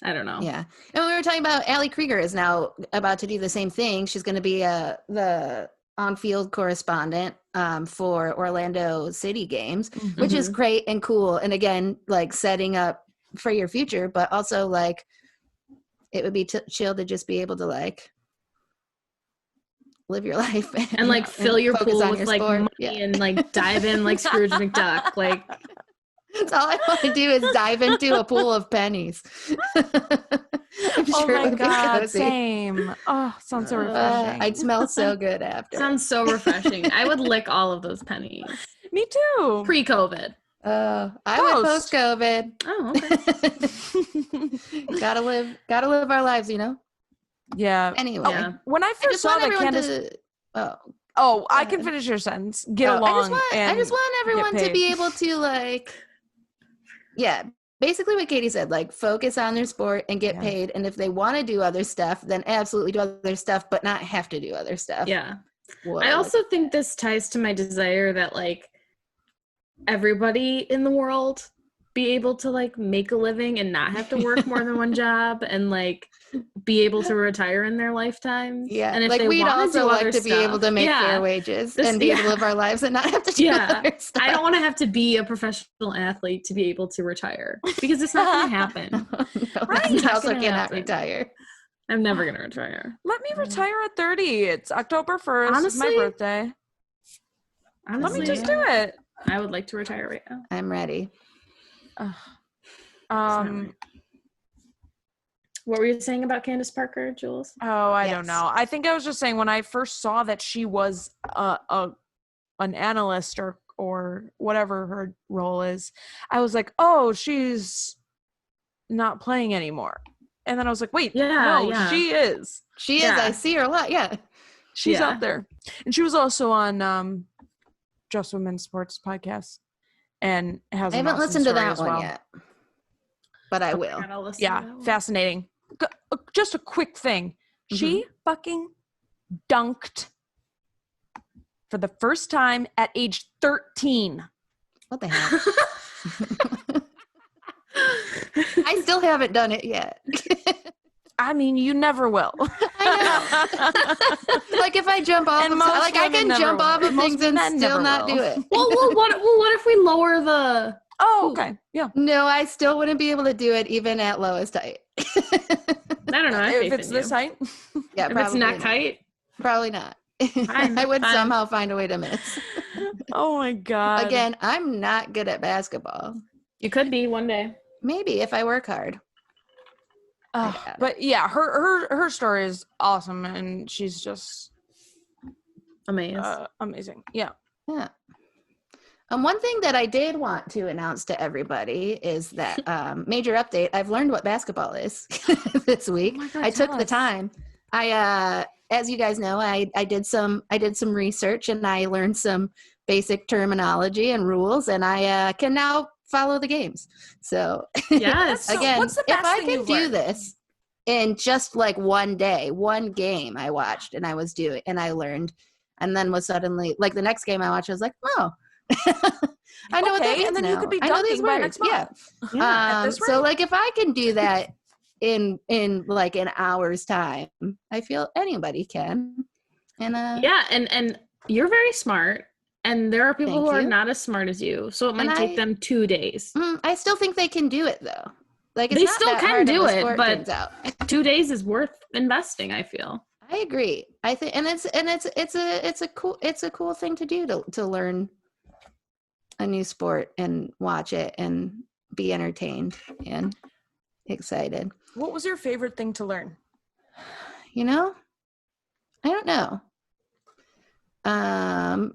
Speaker 3: I don't know.
Speaker 2: Yeah. And we were talking about Allie Krieger is now about to do the same thing. She's going to be the on-field correspondent for Orlando City games, which is great and cool. And again, like setting up for your future, but also like it would be chill to just be able to like live your life
Speaker 3: and like fill your pool with like money and like dive in like Scrooge McDuck. Like,
Speaker 2: that's all I want to do is dive into a pool of pennies.
Speaker 1: Oh my God, same. Oh, sounds so refreshing.
Speaker 2: I'd smell so good after.
Speaker 3: Sounds so refreshing. I would lick all of those pennies.
Speaker 1: Me too.
Speaker 3: Pre-COVID.
Speaker 2: I would post-COVID.
Speaker 3: Oh,
Speaker 2: okay. Gotta live our lives, you know?
Speaker 1: Yeah.
Speaker 2: Anyway.
Speaker 1: When I first saw that Candace... I can finish your sentence. I
Speaker 2: just want everyone to be able to like... Yeah, basically what Katie said, like focus on their sport and get paid. And if they want to do other stuff, then absolutely do other stuff, but not have to do other stuff.
Speaker 3: Yeah. I also think this ties to my desire that like everybody in the world be able to like make a living and not have to work more than one job and like be able to retire in their lifetime.
Speaker 2: Yeah.
Speaker 3: And if
Speaker 2: like
Speaker 3: they
Speaker 2: we'd
Speaker 3: want
Speaker 2: also
Speaker 3: to do
Speaker 2: like
Speaker 3: other
Speaker 2: to be able to make fair wages and be able to live our lives and not have to do other stuff.
Speaker 3: I don't want to have to be a professional athlete to be able to retire because it's not going to happen.
Speaker 2: I also cannot retire.
Speaker 3: I'm never going to retire.
Speaker 1: Let me retire at 30. It's October 1st. Honestly, it's my birthday. Let me just do it.
Speaker 3: I would like to retire right now.
Speaker 2: I'm ready.
Speaker 3: What were you saying about Candace Parker, Jules?
Speaker 1: Oh, I don't know. I think I was just saying when I first saw that she was an analyst or whatever her role is, I was like, oh, she's not playing anymore. And then I was like, wait, she is.
Speaker 2: She is. I see her a lot. Yeah.
Speaker 1: She's out there. And she was also on Just Women's Sports podcast and has
Speaker 2: I haven't listened to that one yet. But I will.
Speaker 1: Fascinating. Just a quick thing. She fucking dunked for the first time at age 13.
Speaker 2: What the hell? I still haven't done it yet.
Speaker 1: I mean, you never will.
Speaker 2: I know. Like if I jump off, I can jump off of things and still not do it.
Speaker 3: Well, what if we lower the?
Speaker 1: Oh, okay. Yeah.
Speaker 2: No, I still wouldn't be able to do it even at lowest height.
Speaker 3: I don't know.
Speaker 1: If it's this height?
Speaker 2: Yeah,
Speaker 3: if it's neck height?
Speaker 2: Probably not. I would somehow find a way to miss.
Speaker 1: Oh my God.
Speaker 2: Again, I'm not good at basketball.
Speaker 3: You could be one day.
Speaker 2: Maybe if I work hard.
Speaker 1: But yeah, her story is awesome and she's just amazing. Yeah.
Speaker 2: Yeah. One thing that I did want to announce to everybody is that major update. I've learned what basketball is this week. Oh God, I took the time. As you guys know, I did some research and I learned some basic terminology and rules, and I can now follow the games. So
Speaker 3: yes,
Speaker 2: again, if I can do this, in just like one day, one game I watched and I learned, and then was suddenly like the next game I watched, I was like, oh, I know what that means
Speaker 1: and then
Speaker 2: now.
Speaker 1: you could be
Speaker 2: I know these
Speaker 1: dunking by
Speaker 2: words.
Speaker 1: next month.
Speaker 2: Yeah.
Speaker 1: At this
Speaker 2: So
Speaker 1: rate.
Speaker 2: like if I can do that in like an hour's time, I feel anybody can. And
Speaker 3: and you're very smart, and there are people who are not as smart as you, so it might take them 2 days.
Speaker 2: I still think they can do it though. Like it's
Speaker 3: they
Speaker 2: not
Speaker 3: still
Speaker 2: that
Speaker 3: can
Speaker 2: hard
Speaker 3: do
Speaker 2: of a
Speaker 3: it,
Speaker 2: sport,
Speaker 3: but
Speaker 2: turns out.
Speaker 3: 2 days is worth investing, I feel.
Speaker 2: I agree. I think, and it's a cool thing to do to learn a new sport and watch it and be entertained and excited.
Speaker 1: What was your favorite thing to learn?
Speaker 2: You know, I don't know. I'm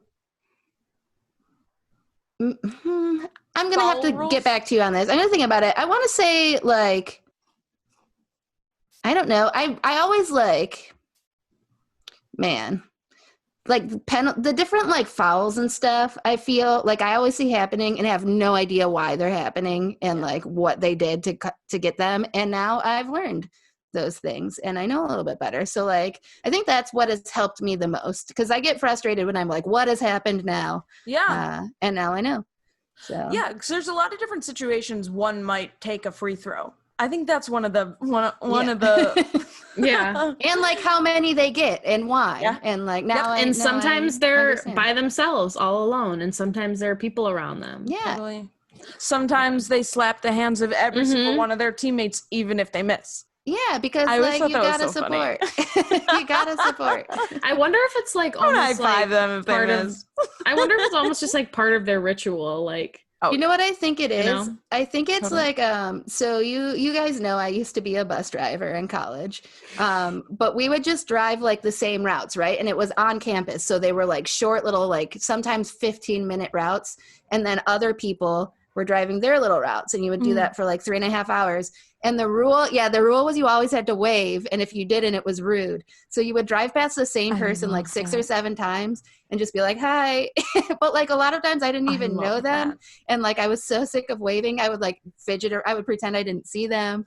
Speaker 2: gonna have to get back to you on this. I'm gonna think about it. I want to say like, I don't know. I always like, man, like the different like fouls and stuff. I feel like I always see happening and have no idea why they're happening and like what they did to get them. And now I've learned those things and I know a little bit better. So like, I think that's what has helped me the most, because I get frustrated when I'm like, what has happened now?
Speaker 1: Yeah.
Speaker 2: And now I know. So
Speaker 1: yeah, because there's a lot of different situations one might take a free throw. I think that's one of the
Speaker 3: yeah.
Speaker 2: And like how many they get and why. Yeah. And like now
Speaker 3: and sometimes they're by themselves all alone, and sometimes there are people around them.
Speaker 2: Yeah.
Speaker 1: Totally. Sometimes they slap the hands of every single one of their teammates, even if they miss.
Speaker 2: Yeah, because like you gotta support. You gotta support.
Speaker 3: I wonder if it's like almost like
Speaker 1: them if
Speaker 3: part
Speaker 1: they
Speaker 3: miss. I wonder if it's almost just like part of their ritual, like.
Speaker 2: You know what I think it is?
Speaker 3: You know?
Speaker 2: I think it's like so you guys know I used to be a bus driver in college. But we would just drive like the same routes, right? And it was on campus. So they were like short little, like sometimes 15-minute routes, and then other people were driving their little routes, and you would do that for like 3.5 hours. And the rule was you always had to wave, and if you didn't, it was rude. So you would drive past the same person like 6 or 7 times and just be like, hi. But like a lot of times I didn't even know them. And like I was so sick of waving, I would like fidget, or I would pretend I didn't see them.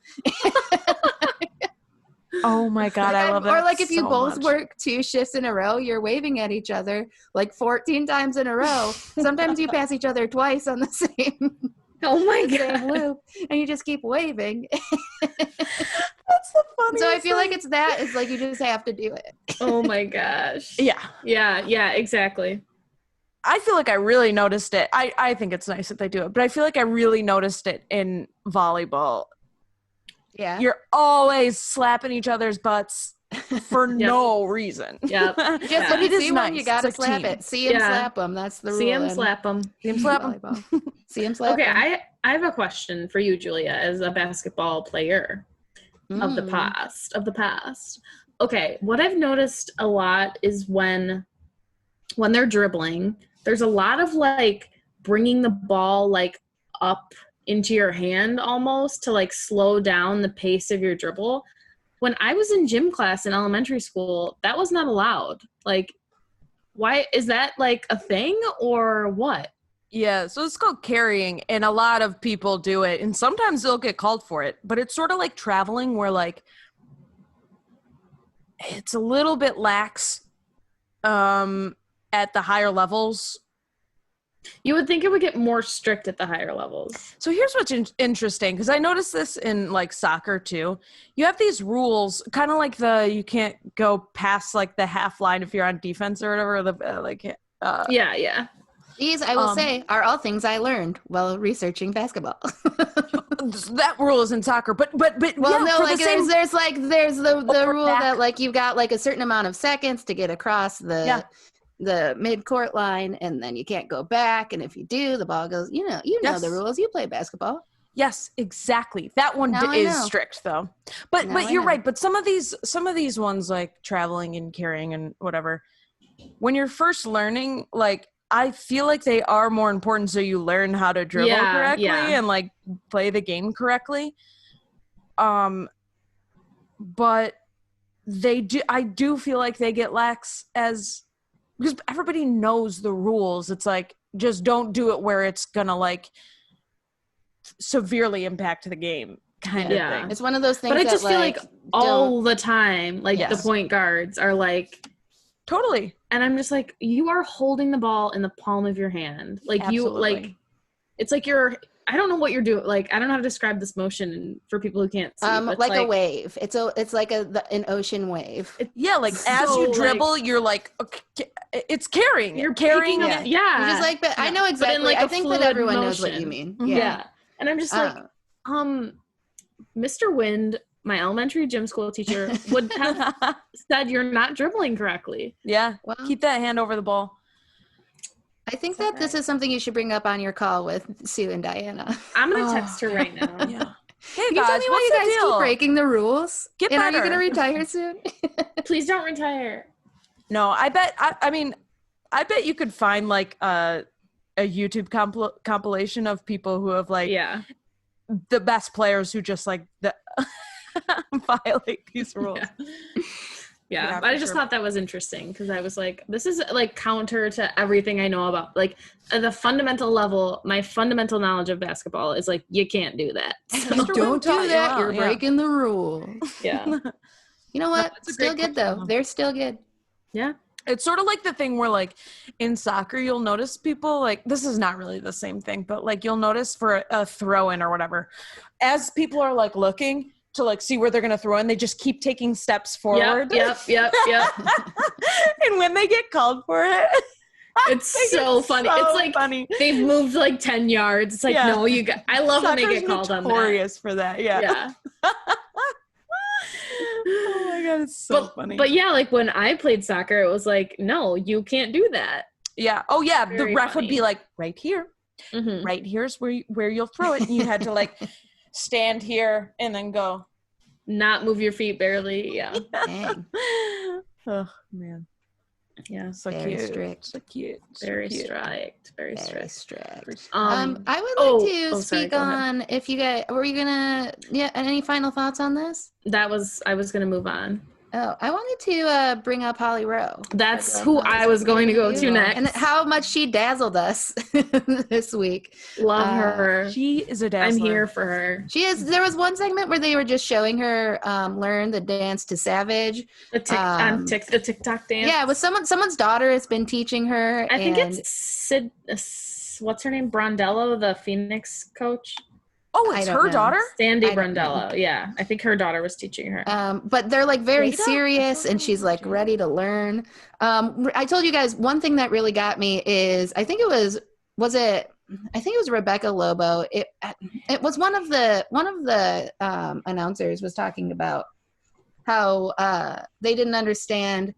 Speaker 1: Oh my God, I love that.
Speaker 2: Or like if you both work 2 shifts in a row, you're waving at each other like 14 times in a row. Sometimes you pass each other twice on the same
Speaker 3: Oh my
Speaker 2: God. Loop, and you just keep waving.
Speaker 1: That's the funniest
Speaker 2: So I feel like it's like you just have to do it.
Speaker 3: Oh my gosh. Yeah, exactly.
Speaker 1: I feel like I really noticed it. I think it's nice that they do it, but I feel like I really noticed it in volleyball.
Speaker 2: Yeah.
Speaker 1: You're always slapping each other's butts for no reason.
Speaker 3: Yeah.
Speaker 2: Just when you see one, you gotta slap it. See him slap them. That's the rule.
Speaker 3: See him slap them.
Speaker 1: See him slap them.
Speaker 2: See him slap
Speaker 3: Okay,
Speaker 2: them.
Speaker 3: I have a question for you, Julia, as a basketball player of the past. Okay, what I've noticed a lot is when they're dribbling, there's a lot of like bringing the ball like up into your hand almost to like slow down the pace of your dribble. When I was in gym class in elementary school, that was not allowed. Like, why is that like a thing or what?
Speaker 1: Yeah, so it's called carrying, and a lot of people do it, and sometimes they'll get called for it, but it's sort of like traveling where like it's a little bit lax at the higher levels.
Speaker 3: You would think it would get more strict at the higher levels.
Speaker 1: So here's what's interesting, because I noticed this in like soccer too. You have these rules, kind of like you can't go past like the half line if you're on defense or whatever.
Speaker 3: Yeah.
Speaker 2: These, I will say, are all things I learned while researching basketball.
Speaker 1: That rule is in soccer, but
Speaker 2: well,
Speaker 1: yeah,
Speaker 2: no, like there's the rule
Speaker 1: back.
Speaker 2: that like you've got like a certain amount of seconds to get across the mid-court line, and then you can't go back, and if you do, the ball goes. You know the rules. You play basketball.
Speaker 1: Yes, exactly. That one is strict though. But you're right. But some of these ones like traveling and carrying and whatever, when you're first learning, like I feel like they are more important so you learn how to dribble correctly and like play the game correctly. But I do feel like they get lax because everybody knows the rules. It's like, just don't do it where it's gonna like severely impact the game. kind
Speaker 3: Yeah.
Speaker 1: of thing.
Speaker 2: It's one of those things.
Speaker 3: But I
Speaker 2: that,
Speaker 3: just feel like all the time, like
Speaker 1: Yes.
Speaker 3: the point guards are like,
Speaker 1: Totally.
Speaker 3: and I'm just like, you are holding the ball in the palm of your hand. Like
Speaker 1: Absolutely.
Speaker 3: you, like, it's like I don't know what you're doing. Like, I don't know how to describe this motion for people who can't see. But
Speaker 2: like a wave. It's like an ocean wave.
Speaker 1: Yeah, like as
Speaker 3: so,
Speaker 1: you dribble, you're like, okay, it's carrying.
Speaker 3: You're
Speaker 1: carrying
Speaker 3: picking
Speaker 1: it.
Speaker 3: up, yeah.
Speaker 2: You're just like, but I know
Speaker 3: But
Speaker 2: exactly.
Speaker 3: in like
Speaker 2: I
Speaker 3: a
Speaker 2: think that
Speaker 3: fluid
Speaker 2: everyone knows what you
Speaker 3: motion.
Speaker 2: mean.
Speaker 1: Mhm.
Speaker 3: Yeah. And I'm just like, Mr. Wind, my elementary gym school teacher, would have said you're not dribbling correctly.
Speaker 1: Yeah.
Speaker 2: Well,
Speaker 1: Keep that hand over the ball.
Speaker 2: I think that this is something you should bring up on your call with Sue and Diana.
Speaker 3: I'm gonna text her right now.
Speaker 1: Yeah. Hey
Speaker 2: Can you tell
Speaker 1: guys,
Speaker 2: me
Speaker 1: what's
Speaker 2: why you
Speaker 1: the
Speaker 2: guys
Speaker 1: deal?
Speaker 2: keep breaking the rules?
Speaker 1: Get
Speaker 2: and are you
Speaker 1: better.
Speaker 2: going to retire soon?
Speaker 3: Please don't retire.
Speaker 1: No, I bet. I mean, I bet you could find like a YouTube compilation of people who have like the best players who just like violate these rules.
Speaker 3: Yeah, but I just thought that was interesting because I was like, this is like counter to everything I know about, like at the fundamental level. My fundamental knowledge of basketball is like, you can't do that. So,
Speaker 2: Don't do that. You're breaking the rules.
Speaker 3: Yeah.
Speaker 2: You know what?
Speaker 1: It's a
Speaker 2: Still
Speaker 1: great
Speaker 2: good though. They're still good.
Speaker 3: Yeah.
Speaker 1: It's sort of like the thing where like in soccer, you'll notice people like, this is not really the same thing, but like you'll notice for a throw in or whatever, as people are like looking to like see where they're going to throw in, they just keep taking steps forward.
Speaker 3: Yep.
Speaker 1: And when they get called for it,
Speaker 3: it's so funny.
Speaker 1: So
Speaker 3: it's like
Speaker 1: funny.
Speaker 3: They've moved like 10 yards. It's like, no, you got, I love when they get called on that.
Speaker 1: Notorious for that. Yeah. Oh my God, it's so funny.
Speaker 3: But yeah, like when I played soccer, it was like, no, you can't do that.
Speaker 1: Yeah. Oh yeah.
Speaker 3: Very
Speaker 1: the ref
Speaker 3: funny.
Speaker 1: would be like, right here.
Speaker 3: Mm-hmm.
Speaker 1: Right here's where you'll throw it. And you had to like stand here and then go.
Speaker 3: Not move your feet barely. Yeah.
Speaker 2: Dang.
Speaker 1: Oh man.
Speaker 3: Yeah.
Speaker 1: So
Speaker 2: Very
Speaker 1: cute.
Speaker 2: strict.
Speaker 1: So cute. So
Speaker 3: Very
Speaker 1: cute.
Speaker 3: strict. Very
Speaker 2: Very
Speaker 3: strict.
Speaker 2: strict.
Speaker 3: I
Speaker 2: I would like to
Speaker 3: sorry,
Speaker 2: speak
Speaker 3: go ahead.
Speaker 2: on if you guys were you gonna any final thoughts on this?
Speaker 3: I was gonna move on.
Speaker 2: Oh, I wanted to bring up Holly Rowe.
Speaker 3: That's who I was going to go to next.
Speaker 2: And how much she dazzled us this week.
Speaker 3: Love her.
Speaker 1: She is a dazzler.
Speaker 3: I'm here for her.
Speaker 2: She is. There was one segment where they were just showing her learn the dance to Savage.
Speaker 3: The TikTok dance.
Speaker 2: Yeah, it was someone's daughter has been teaching her.
Speaker 3: I think it's Sid. What's her name? Brondello, the Phoenix coach.
Speaker 1: Oh,
Speaker 2: I
Speaker 1: it's
Speaker 2: don't
Speaker 1: her
Speaker 2: know.
Speaker 1: daughter?
Speaker 3: Sandy
Speaker 2: I don't
Speaker 3: Brondello. Yeah, I think her daughter was teaching her.
Speaker 2: But they're like very
Speaker 1: Jada?
Speaker 2: serious, and she's like ready to learn. I told you guys one thing that really got me is I think it was Rebecca Lobo. It was one of the announcers was talking about how they didn't understand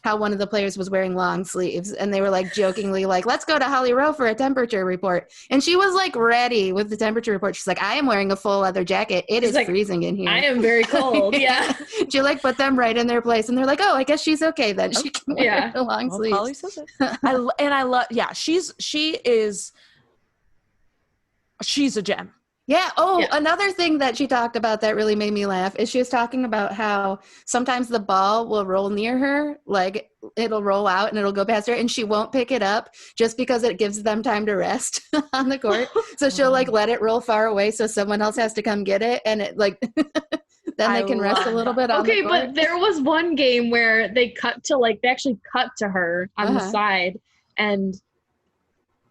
Speaker 2: how one of the players was wearing long sleeves, and they were like jokingly like, let's go to Holly Rowe for a temperature report. And she was like ready with the temperature report. She's like, I am wearing a full leather jacket. It is
Speaker 3: like,
Speaker 2: freezing in here.
Speaker 3: I am very cold. Yeah.
Speaker 2: She like put them right in their place, and they're like, oh, I guess she's okay then. She can wear the long sleeves.
Speaker 1: Holly says it. I love, yeah, she's a gem.
Speaker 2: Yeah. Oh,
Speaker 3: Yeah.
Speaker 2: another thing that she talked about that really made me laugh is she was talking about how sometimes the ball will roll near her, like it'll roll out and it'll go past her, and she won't pick it up just because it gives them time to rest on the court. So she'll like let it roll far away so someone else has to come get it, and it like then they can rest a little bit on the court.
Speaker 3: But there was one game where they actually cut to her on the side, and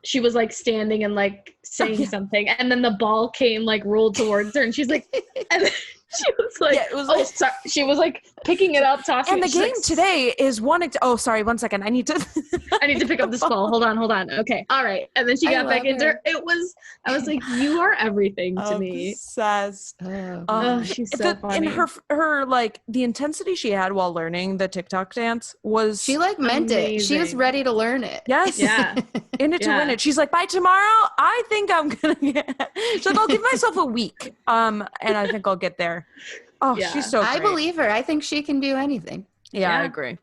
Speaker 3: she was like standing and like saying something, and then the ball came like rolled towards her, and she's like, and then she was like, sorry. She was like picking it up, tossing.
Speaker 1: And the
Speaker 3: it.
Speaker 1: game today is sorry, 1 second. I need to
Speaker 3: pick up this ball. Hold on. Okay, all right. And then she got back into her. I was like, you are everything to me.
Speaker 1: Obsessed.
Speaker 3: Oh, she's so funny.
Speaker 1: And her like the intensity she had while learning the TikTok dance was
Speaker 2: She like meant it. She was ready to learn it.
Speaker 1: Yes.
Speaker 3: Yeah.
Speaker 1: In it to win it. She's like, by tomorrow, I think I'm gonna get. She's like, I'll give myself a week. And I think I'll get there. Oh,
Speaker 3: Yeah.
Speaker 1: she's so great.
Speaker 2: I believe her. I think she can do anything.
Speaker 1: Yeah, I
Speaker 3: Yeah.
Speaker 1: agree.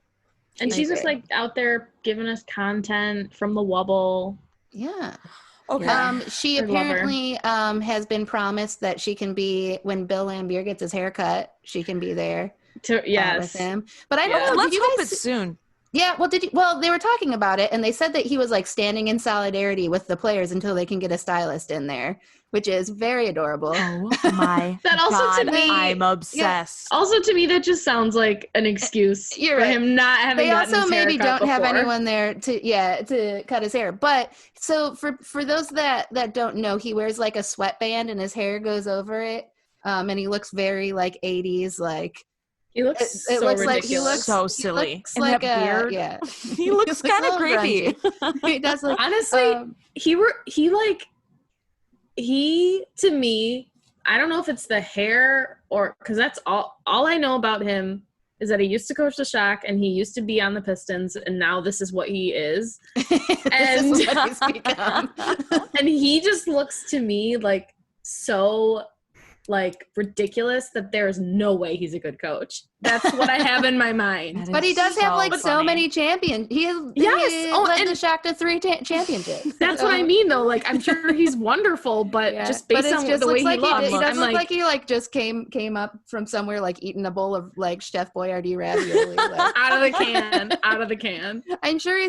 Speaker 3: And she's just like out there giving us content from the Wubble.
Speaker 2: Yeah.
Speaker 1: Okay.
Speaker 2: She
Speaker 3: I love her.
Speaker 2: apparently has been promised that she can be when Bill Lambier gets his hair cut. She can be there with
Speaker 3: Yes.
Speaker 2: him. But I don't know.
Speaker 1: Let's
Speaker 2: Did you
Speaker 1: hope
Speaker 2: guys
Speaker 1: it's soon.
Speaker 2: Yeah, well, they were talking about it, and they said that he was like standing in solidarity with the players until they can get a stylist in there, which is very adorable.
Speaker 1: Oh my
Speaker 3: That also
Speaker 1: God,
Speaker 3: to me,
Speaker 1: I'm obsessed.
Speaker 3: Also to me, that just sounds like an excuse for him not having.
Speaker 2: They
Speaker 3: gotten
Speaker 2: also
Speaker 3: his
Speaker 2: maybe don't
Speaker 3: before.
Speaker 2: have anyone there to cut his hair. But so for those that don't know, he wears like a sweatband and his hair goes over it, and he looks very like 80s like.
Speaker 3: He looks
Speaker 2: it
Speaker 3: so
Speaker 2: looks
Speaker 3: ridiculous.
Speaker 2: like he looks
Speaker 1: so silly.
Speaker 2: He looks
Speaker 1: and
Speaker 2: like
Speaker 1: that beard.
Speaker 2: Yeah,
Speaker 1: he looks kind of creepy.
Speaker 2: He does look.
Speaker 3: Honestly, he to me, I don't know if it's the hair or because that's all I know about him is that he used to coach the Shock and he used to be on the Pistons and now this is what he is.
Speaker 2: And is what he's become.
Speaker 3: And he just looks to me like so like ridiculous that there's no way he's a good coach. That's what I have in my mind.
Speaker 2: But he does have like
Speaker 1: funny.
Speaker 2: so many champions. He led the Shock to 3 championships.
Speaker 3: That's what I mean though. Like I'm sure he's wonderful, but just based on the way he looks,
Speaker 2: he does look like he like just came up from somewhere like eating a bowl of like Chef Boyardee ravioli like.
Speaker 3: out of the can.
Speaker 2: I'm sure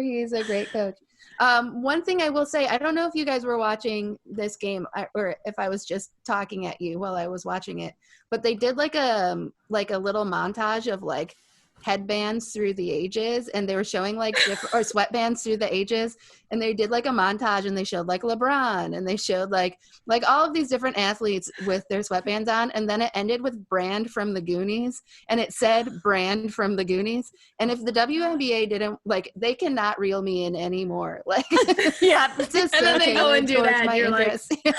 Speaker 2: he's a great coach. One thing I will say, I don't know if you guys were watching this game or if I was just talking at you while I was watching it, but they did like a little montage of like headbands through the ages, and they were showing like different or sweatbands through the ages, and they did like a montage and they showed like LeBron and they showed like all of these different athletes with their sweatbands on, and then it ended with Brand from the Goonies, and it said Brand from the Goonies. And if the WNBA didn't like, they cannot reel me in anymore. Like
Speaker 1: yeah,
Speaker 2: it's just
Speaker 3: and then they go and do that and you're
Speaker 2: interest.
Speaker 3: like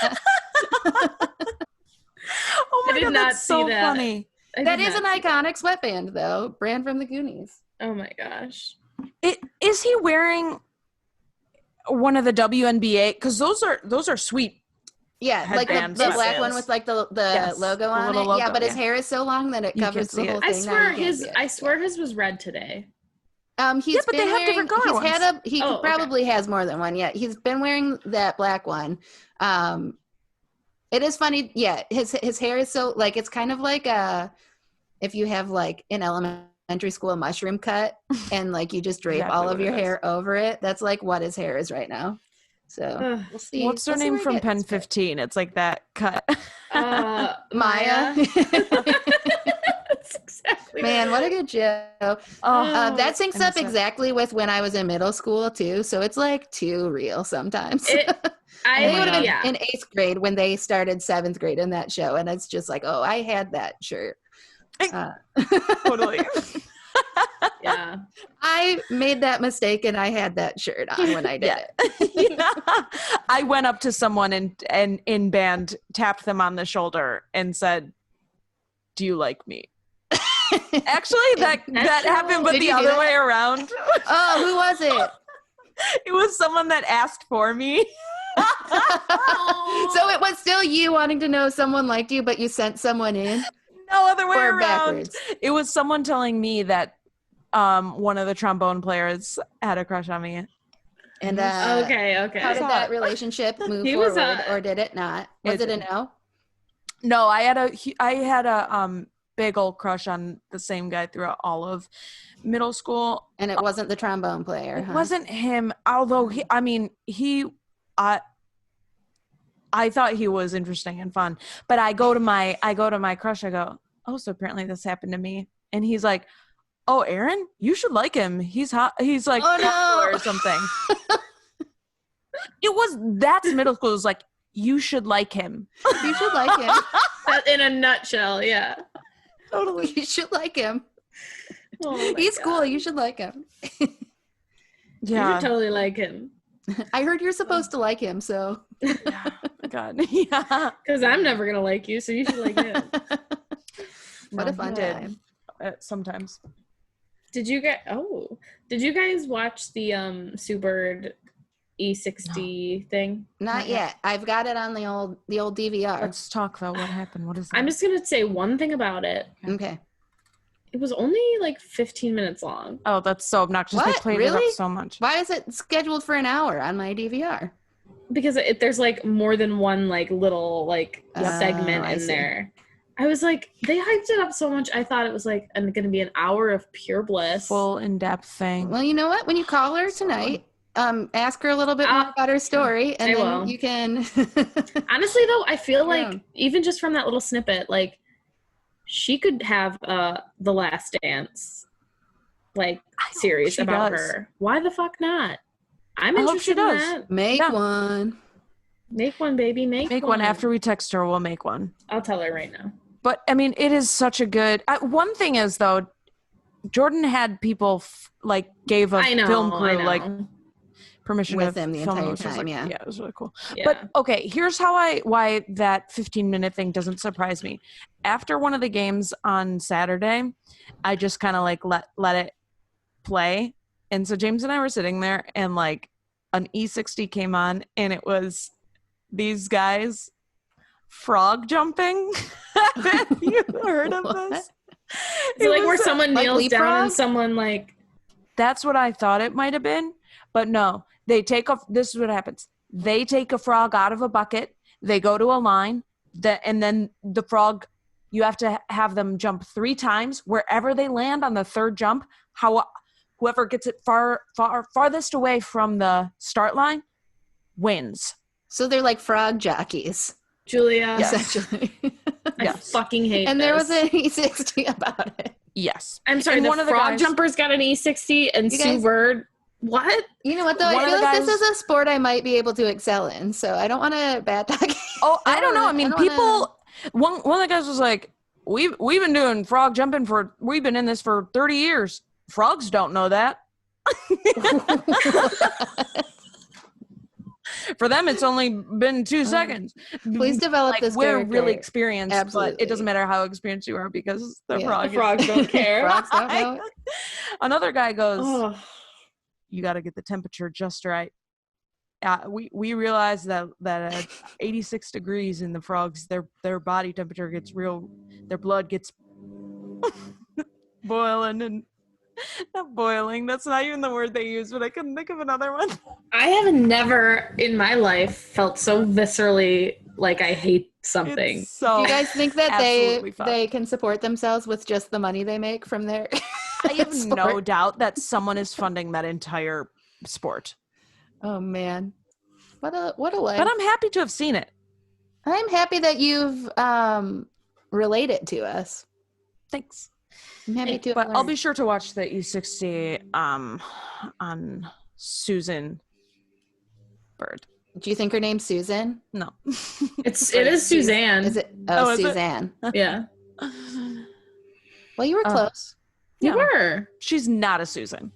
Speaker 1: oh my God, that's so
Speaker 3: that.
Speaker 1: funny.
Speaker 2: That is an iconic sweatband, though. Brand from the Goonies.
Speaker 3: Oh my gosh!
Speaker 1: Is he wearing one of the WNBA? Because those are sweet.
Speaker 2: Yeah, like the black one with like the logo on it.
Speaker 1: Logo,
Speaker 2: yeah, but his hair is so long that it covers the whole thing.
Speaker 3: I swear his was red today.
Speaker 2: But they have different color ones. He probably has more than one. Yeah, he's been wearing that black one. It is funny. Yeah, his hair is so like it's kind of like if you have like in elementary school a mushroom cut and like you just drape all of your hair over it. That's like what his hair is right now. So we'll see.
Speaker 1: What's her name from Pen 15? It's like that cut.
Speaker 2: Maya.
Speaker 3: That's exactly.
Speaker 2: Man, what a good show. That syncs up exactly with when I was in middle school too. So it's like too real sometimes. I would have been in 8th grade when they started 7th grade in that show, and it's just like, oh, I had that shirt.
Speaker 1: Totally.
Speaker 3: Yeah,
Speaker 2: I made that mistake, and I had that shirt on when I did it.
Speaker 1: Yeah. I went up to someone and in band, tapped them on the shoulder, and said, "Do you like me?" Actually, that happened, but the other way around.
Speaker 2: Oh, who was it?
Speaker 1: It was someone that asked for me.
Speaker 2: So it was still you wanting to know if someone liked you, but you sent someone in?
Speaker 1: No, other way around.
Speaker 2: Backwards?
Speaker 1: It was someone telling me that one of the trombone players had a crush on me.
Speaker 2: And
Speaker 3: okay.
Speaker 2: How did that relationship move forward, or did it not? Was it a no?
Speaker 1: No, I had a big old crush on the same guy throughout all of middle school.
Speaker 2: And it wasn't the trombone player.
Speaker 1: It wasn't him, although I thought he was interesting and fun. But I go to my crush, I go, "Oh, so apparently this happened to me." And he's like, "Oh, Aaron, you should like him. He's hot." He's like,
Speaker 2: "Oh no,"
Speaker 1: or something. That's middle school. It was like, "You should like him.
Speaker 2: You should like him."
Speaker 3: In a nutshell, yeah.
Speaker 2: Totally. You should like him.
Speaker 3: Oh
Speaker 2: He's cool. You should like him.
Speaker 1: Yeah.
Speaker 3: You should totally like him.
Speaker 2: I heard you're supposed to like him, so.
Speaker 1: Yeah. God. Yeah.
Speaker 3: Because I'm never going to like you, so you should like him.
Speaker 2: What a fun time.
Speaker 1: Sometimes.
Speaker 3: Did you guys watch the Sue Bird E60 thing?
Speaker 2: Not yet. I've got it on the old DVR.
Speaker 1: Let's talk though. What happened? What is it?
Speaker 3: I'm just going to say one thing about it.
Speaker 2: Okay.
Speaker 3: It was only like 15 minutes long.
Speaker 1: Oh, that's so obnoxious.
Speaker 2: What?
Speaker 1: They played
Speaker 2: Really?
Speaker 1: it up so much.
Speaker 2: Why is it scheduled for an hour on my DVR?
Speaker 3: Because there's like more than one like little like segment in there. I was like, they hyped it up so much. I thought it was like going to be an hour of pure bliss.
Speaker 1: Full in-depth thing.
Speaker 2: Well, you know what? When you call her tonight, ask her a little bit more about her story, and then you can.
Speaker 3: Honestly, though, I feel like even just from that little snippet, like she could have the Last Dance series about her. Why the fuck not? I'm interested in that.
Speaker 2: Make one.
Speaker 3: Make one, baby. Make
Speaker 1: one. After we text her, we'll make one.
Speaker 3: I'll tell her right now.
Speaker 1: But, I mean, it is such a good... one thing is, though, Jordan had people, gave a film crew, permission
Speaker 2: with
Speaker 1: to
Speaker 2: them the
Speaker 1: film
Speaker 2: entire
Speaker 1: it,
Speaker 2: time,
Speaker 1: yeah, it was really cool.
Speaker 3: Yeah.
Speaker 1: But, okay, here's why that 15-minute thing doesn't surprise me. After one of the games on Saturday, I just kind of, let it play. And so James and I were sitting there, and, an E60 came on, and it was these guys frog jumping. Have you heard of this?
Speaker 3: Is it where someone kneels down and someone
Speaker 1: That's what I thought it might have been, but no. This is what happens. They take a frog out of a bucket. They go to a line, and then the frog, you have to have them jump 3 times. Wherever they land on the third jump, whoever gets it farthest away from the start line wins.
Speaker 2: So they're like frog jockeys.
Speaker 3: Julia.
Speaker 2: Essentially.
Speaker 3: I fucking hate
Speaker 2: and
Speaker 3: this.
Speaker 2: there was an E60 about it.
Speaker 1: Yes.
Speaker 3: I'm sorry,
Speaker 1: and
Speaker 3: one of the frog jumpers got an E60 and Sue Bird. What?
Speaker 2: You know what, though? I feel like this is a sport I might be able to excel in, so I don't want to bad talk.
Speaker 1: I don't know. I mean, people... One of the guys was like, we've been doing frog jumping we've been in this for 30 years. Frogs don't know that. For them, it's only been 2 seconds.
Speaker 2: Please develop this
Speaker 1: We're
Speaker 2: character.
Speaker 1: really experienced,
Speaker 2: Absolutely.
Speaker 1: but it doesn't matter how experienced you are because the
Speaker 3: frogs don't care.
Speaker 2: Frogs don't know.
Speaker 1: Another guy goes, you got to get the temperature just right. We realized that at 86 degrees in the frogs, their body temperature gets their blood gets boiling and... Not boiling. That's not even the word they use, but I couldn't think of another one.
Speaker 3: I have never in my life felt so viscerally like I hate something.
Speaker 2: Do you guys think that they can support themselves with just the money they make from their
Speaker 1: I have no doubt that someone is funding that entire sport.
Speaker 2: Oh man. What a life.
Speaker 1: But I'm happy to have seen it.
Speaker 2: I'm happy that you've related to us.
Speaker 1: Thanks.
Speaker 2: I'm happy to.
Speaker 1: But I'll be sure to watch the E60 on Susan Bird.
Speaker 2: Do you think her name's Susan?
Speaker 1: No.
Speaker 3: It is Suzanne.
Speaker 2: Is it?
Speaker 1: Oh,
Speaker 2: Suzanne.
Speaker 3: Yeah.
Speaker 2: Well, you were close.
Speaker 3: You were.
Speaker 1: She's not a Susan.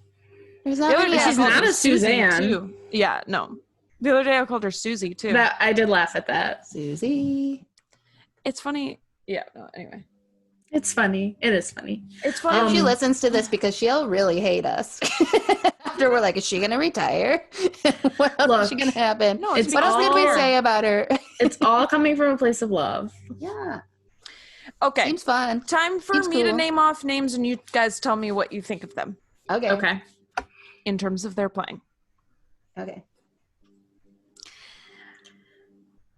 Speaker 2: There's not many
Speaker 3: she's not a Suzanne.
Speaker 1: Too. Yeah, no. The other day I called her Susie too.
Speaker 3: I did laugh at that.
Speaker 2: Susie.
Speaker 1: It's funny. Yeah. No, anyway.
Speaker 3: It's funny. It is funny.
Speaker 1: It's funny.
Speaker 2: If she listens to this because she'll really hate us. After we're like, is she going to retire? What else is she going to happen?
Speaker 1: No,
Speaker 2: what else did we say about her?
Speaker 3: It's all coming from a place of love.
Speaker 2: Yeah.
Speaker 1: Okay.
Speaker 2: Seems fun.
Speaker 1: Time for me to name off names and you guys tell me what you think of them.
Speaker 2: Okay.
Speaker 1: In terms of their playing.
Speaker 2: Okay.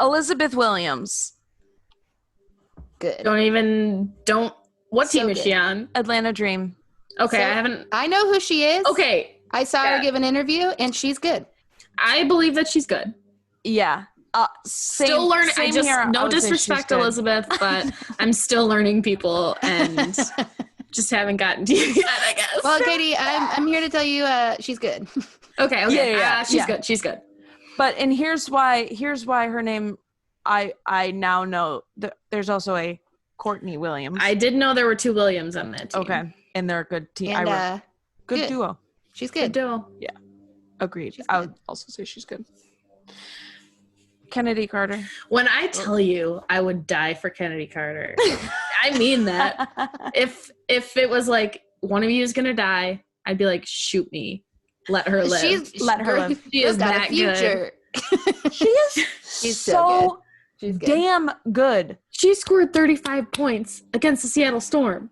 Speaker 1: Elizabeth Williams.
Speaker 2: Good.
Speaker 3: What team is she on?
Speaker 1: Atlanta Dream.
Speaker 3: Okay,
Speaker 2: I know who she is.
Speaker 3: Okay.
Speaker 2: I saw her give an interview and she's good.
Speaker 3: I believe that she's good.
Speaker 1: Yeah.
Speaker 3: Still learning. No disrespect, Elizabeth, but I'm still learning people and just haven't gotten to you yet, I guess.
Speaker 2: Well, Katie, I'm here to tell you she's good.
Speaker 3: Okay.
Speaker 1: Yeah.
Speaker 3: She's good. She's good.
Speaker 1: But here's why her name I now know that there's also a Courtney Williams.
Speaker 3: I did know there were 2 Williams on that team.
Speaker 1: Okay. And they're a good team.
Speaker 2: And,
Speaker 1: good duo.
Speaker 2: She's good.
Speaker 3: Good duo.
Speaker 1: Yeah. Agreed. I would also say she's good. Kennedy Carter.
Speaker 3: When I tell you I would die for Kennedy Carter, I mean that. If it was like one of you is gonna die, I'd be like, shoot me. Let her live.
Speaker 1: Let her live.
Speaker 3: She is that good.
Speaker 1: She is
Speaker 2: She's
Speaker 1: so
Speaker 2: She's good.
Speaker 1: damn good.
Speaker 3: She scored 35 points against the Seattle Storm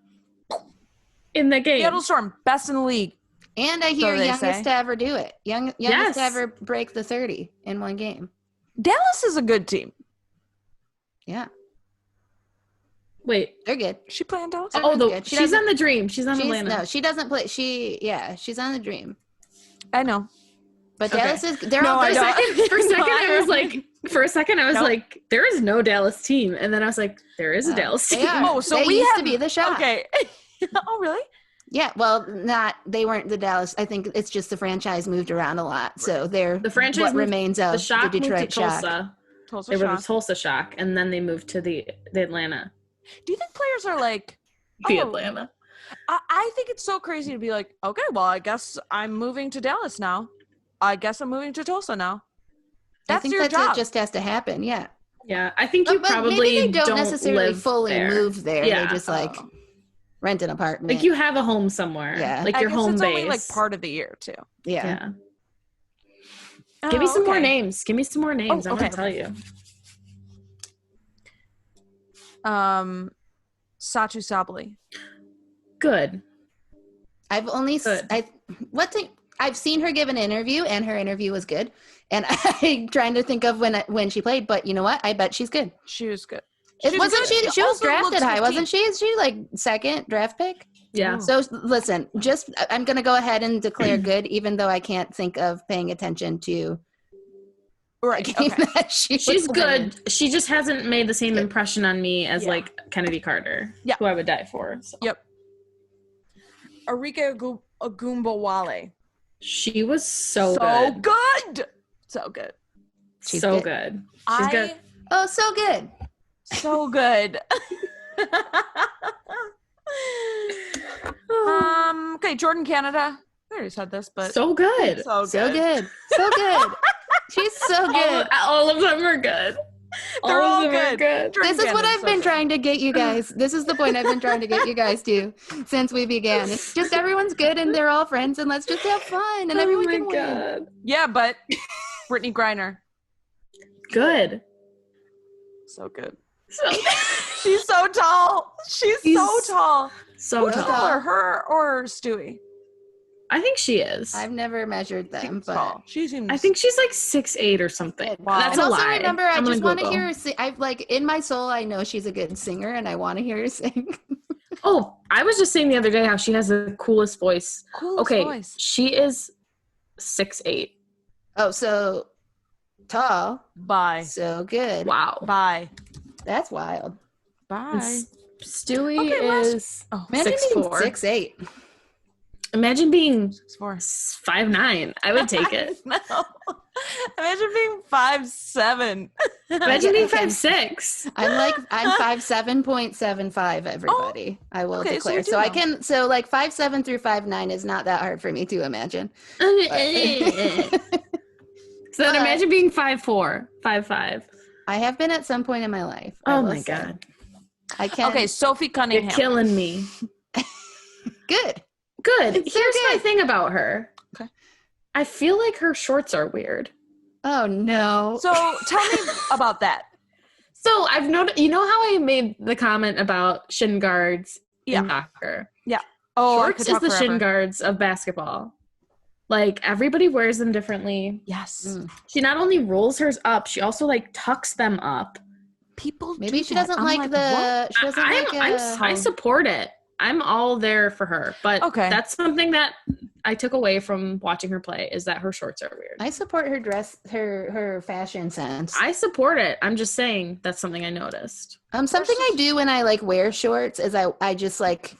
Speaker 3: in the game.
Speaker 1: Seattle Storm, best in the league.
Speaker 2: And I hear youngest to ever do it. Youngest to ever break the 30 in one game.
Speaker 1: Dallas is a good team.
Speaker 2: Yeah.
Speaker 3: Wait.
Speaker 2: They're good.
Speaker 1: She playing Dallas?
Speaker 3: She's on the Dream. She's on Atlanta.
Speaker 2: No, she doesn't play. She's on the Dream.
Speaker 1: I know.
Speaker 2: But Dallas is. They're
Speaker 1: No,
Speaker 2: all.
Speaker 1: I don't.
Speaker 3: For a second, I was like, there is no Dallas team, and then I was like, there is a Dallas team.
Speaker 2: They are.
Speaker 1: Oh, so
Speaker 2: they
Speaker 1: we
Speaker 2: used
Speaker 1: have
Speaker 2: to be the Shock.
Speaker 1: Okay. Oh, really?
Speaker 2: Yeah. Well, they weren't the Dallas. I think it's just the franchise moved around a lot, so they're
Speaker 3: The franchise
Speaker 2: what remains of
Speaker 3: the Shock
Speaker 2: the Detroit
Speaker 3: moved to Tulsa.
Speaker 2: Shock.
Speaker 3: They were the Tulsa Shock, and then they moved to the Atlanta.
Speaker 1: Do you think players are like
Speaker 3: Atlanta?
Speaker 1: I think it's so crazy to be like, okay, well, I guess I'm moving to Dallas now. I guess I'm moving to Tulsa now. That's your job.
Speaker 2: It just has to happen. Yeah.
Speaker 3: Yeah, I think you probably
Speaker 2: maybe they don't necessarily
Speaker 3: live
Speaker 2: fully
Speaker 3: there.
Speaker 2: move there.
Speaker 3: Yeah.
Speaker 2: They just like rent an apartment.
Speaker 3: Like you have a home somewhere.
Speaker 2: Yeah.
Speaker 3: Like
Speaker 1: I
Speaker 3: your
Speaker 1: guess
Speaker 3: home
Speaker 1: it's
Speaker 3: base.
Speaker 1: only like part of the year too.
Speaker 2: Yeah.
Speaker 3: Give me some more
Speaker 1: okay.
Speaker 3: names. Give me some more names.
Speaker 1: Oh,
Speaker 3: I'm
Speaker 1: okay.
Speaker 3: gonna tell you.
Speaker 1: Satu Sabali.
Speaker 3: Good.
Speaker 2: I've only I've seen her give an interview, and her interview was good. And I'm trying to think of when she played, but you know what? I bet she's good.
Speaker 1: She was good.
Speaker 2: She was
Speaker 1: also
Speaker 2: drafted
Speaker 1: looks
Speaker 2: high,
Speaker 1: 15.
Speaker 2: wasn't she? Is she like second draft pick?
Speaker 3: Yeah.
Speaker 1: Oh.
Speaker 2: So listen, I'm gonna go ahead and declare good, even though I can't think of paying attention to
Speaker 1: Right.
Speaker 2: the game
Speaker 1: Okay.
Speaker 2: that she's
Speaker 3: She's
Speaker 2: playing.
Speaker 3: good. She just hasn't made the same impression on me as
Speaker 1: Yeah.
Speaker 3: like Kennedy Carter,
Speaker 1: Yeah.
Speaker 3: who I would die for. So.
Speaker 1: Yep. Arika Agumbawale.
Speaker 3: She was so
Speaker 1: good. So good.
Speaker 2: She's
Speaker 3: so
Speaker 2: good.
Speaker 3: good. She's good.
Speaker 2: Oh, so good.
Speaker 1: So good. Okay, Jordan Canada. I already said this, but
Speaker 3: So good.
Speaker 1: so good.
Speaker 2: So good. So good. She's so good.
Speaker 3: All of them are good.
Speaker 1: They're all
Speaker 3: of them are
Speaker 1: good. Jordan
Speaker 2: This is what
Speaker 1: Canada's
Speaker 2: I've
Speaker 1: so
Speaker 2: been
Speaker 1: good.
Speaker 2: trying to get you guys. This is the point I've been trying to get you guys to since we began. It's just everyone's good and they're all friends and let's just have fun and everyone can win.
Speaker 1: Yeah, but Brittany Griner.
Speaker 3: Good.
Speaker 1: So good.
Speaker 3: So,
Speaker 1: She's so tall. She's so tall.
Speaker 3: so
Speaker 1: Who's
Speaker 3: tall.
Speaker 1: taller, her or Stewie?
Speaker 3: I think she is.
Speaker 2: I've never measured them,
Speaker 1: Seems
Speaker 2: but
Speaker 1: tall. She seems.
Speaker 3: I think she's like 6'8" or something.
Speaker 1: Wow.
Speaker 3: That's
Speaker 2: and
Speaker 3: a
Speaker 2: also
Speaker 3: lie.
Speaker 2: remember, I
Speaker 3: I'm
Speaker 2: just
Speaker 3: gonna
Speaker 2: want to
Speaker 3: Google.
Speaker 2: hear her sing. I've like in my soul, I know she's a good singer, and I want to hear her sing.
Speaker 3: Oh, I was just saying the other day how she has the coolest voice.
Speaker 1: coolest
Speaker 3: Okay,
Speaker 1: voice.
Speaker 3: she is 6'8".
Speaker 2: Oh, so tall,
Speaker 1: Bye.
Speaker 2: so good.
Speaker 3: Wow.
Speaker 1: Bye.
Speaker 2: That's wild.
Speaker 1: Bye.
Speaker 3: Stewie
Speaker 1: Okay,
Speaker 3: is
Speaker 2: Imagine
Speaker 3: 6'4".
Speaker 2: 6'8".
Speaker 3: Imagine being
Speaker 1: 6'4".
Speaker 3: 5'9". I would take it.
Speaker 1: No. Imagine being 5'7".
Speaker 3: Imagine being 5'6".
Speaker 2: I'm 5'7.75", everybody. I will
Speaker 1: okay, so
Speaker 2: declare.
Speaker 1: we do
Speaker 2: So I
Speaker 1: know.
Speaker 2: can 5'7" through 5'9" is not that hard for me to imagine.
Speaker 3: So then imagine being 5'4", 5'5".
Speaker 2: I have been at some point in my life. I
Speaker 3: Oh
Speaker 2: will
Speaker 3: my
Speaker 2: say.
Speaker 3: god.
Speaker 2: I can.
Speaker 1: Okay, Sophie
Speaker 3: You're
Speaker 1: Cunningham.
Speaker 3: killing me.
Speaker 2: Good.
Speaker 3: Good.
Speaker 2: So
Speaker 3: Here's my
Speaker 2: good.
Speaker 3: thing about her.
Speaker 1: Okay.
Speaker 3: I feel like her shorts are weird.
Speaker 2: Oh no.
Speaker 1: So tell me about that.
Speaker 3: So I've noticed, you know how I made the comment about shin guards in soccer?
Speaker 1: Oh, I
Speaker 3: Shorts
Speaker 1: could
Speaker 3: is
Speaker 1: talk
Speaker 3: the shin
Speaker 1: forever.
Speaker 3: guards of basketball. Like everybody wears them differently.
Speaker 1: Yes.
Speaker 3: She not only rolls hers up, she also like tucks them up.
Speaker 1: People
Speaker 2: Maybe
Speaker 1: do
Speaker 2: she
Speaker 1: that.
Speaker 2: doesn't
Speaker 1: I'm
Speaker 2: like
Speaker 1: what?
Speaker 2: the. She doesn't
Speaker 3: I support it. I'm all there for her. But
Speaker 1: Okay.
Speaker 3: that's something that I took away from watching her play is that her shorts are weird.
Speaker 2: I support her dress, her fashion sense.
Speaker 3: I support it. I'm just saying that's something I noticed.
Speaker 2: Something I do when I like wear shorts is I just like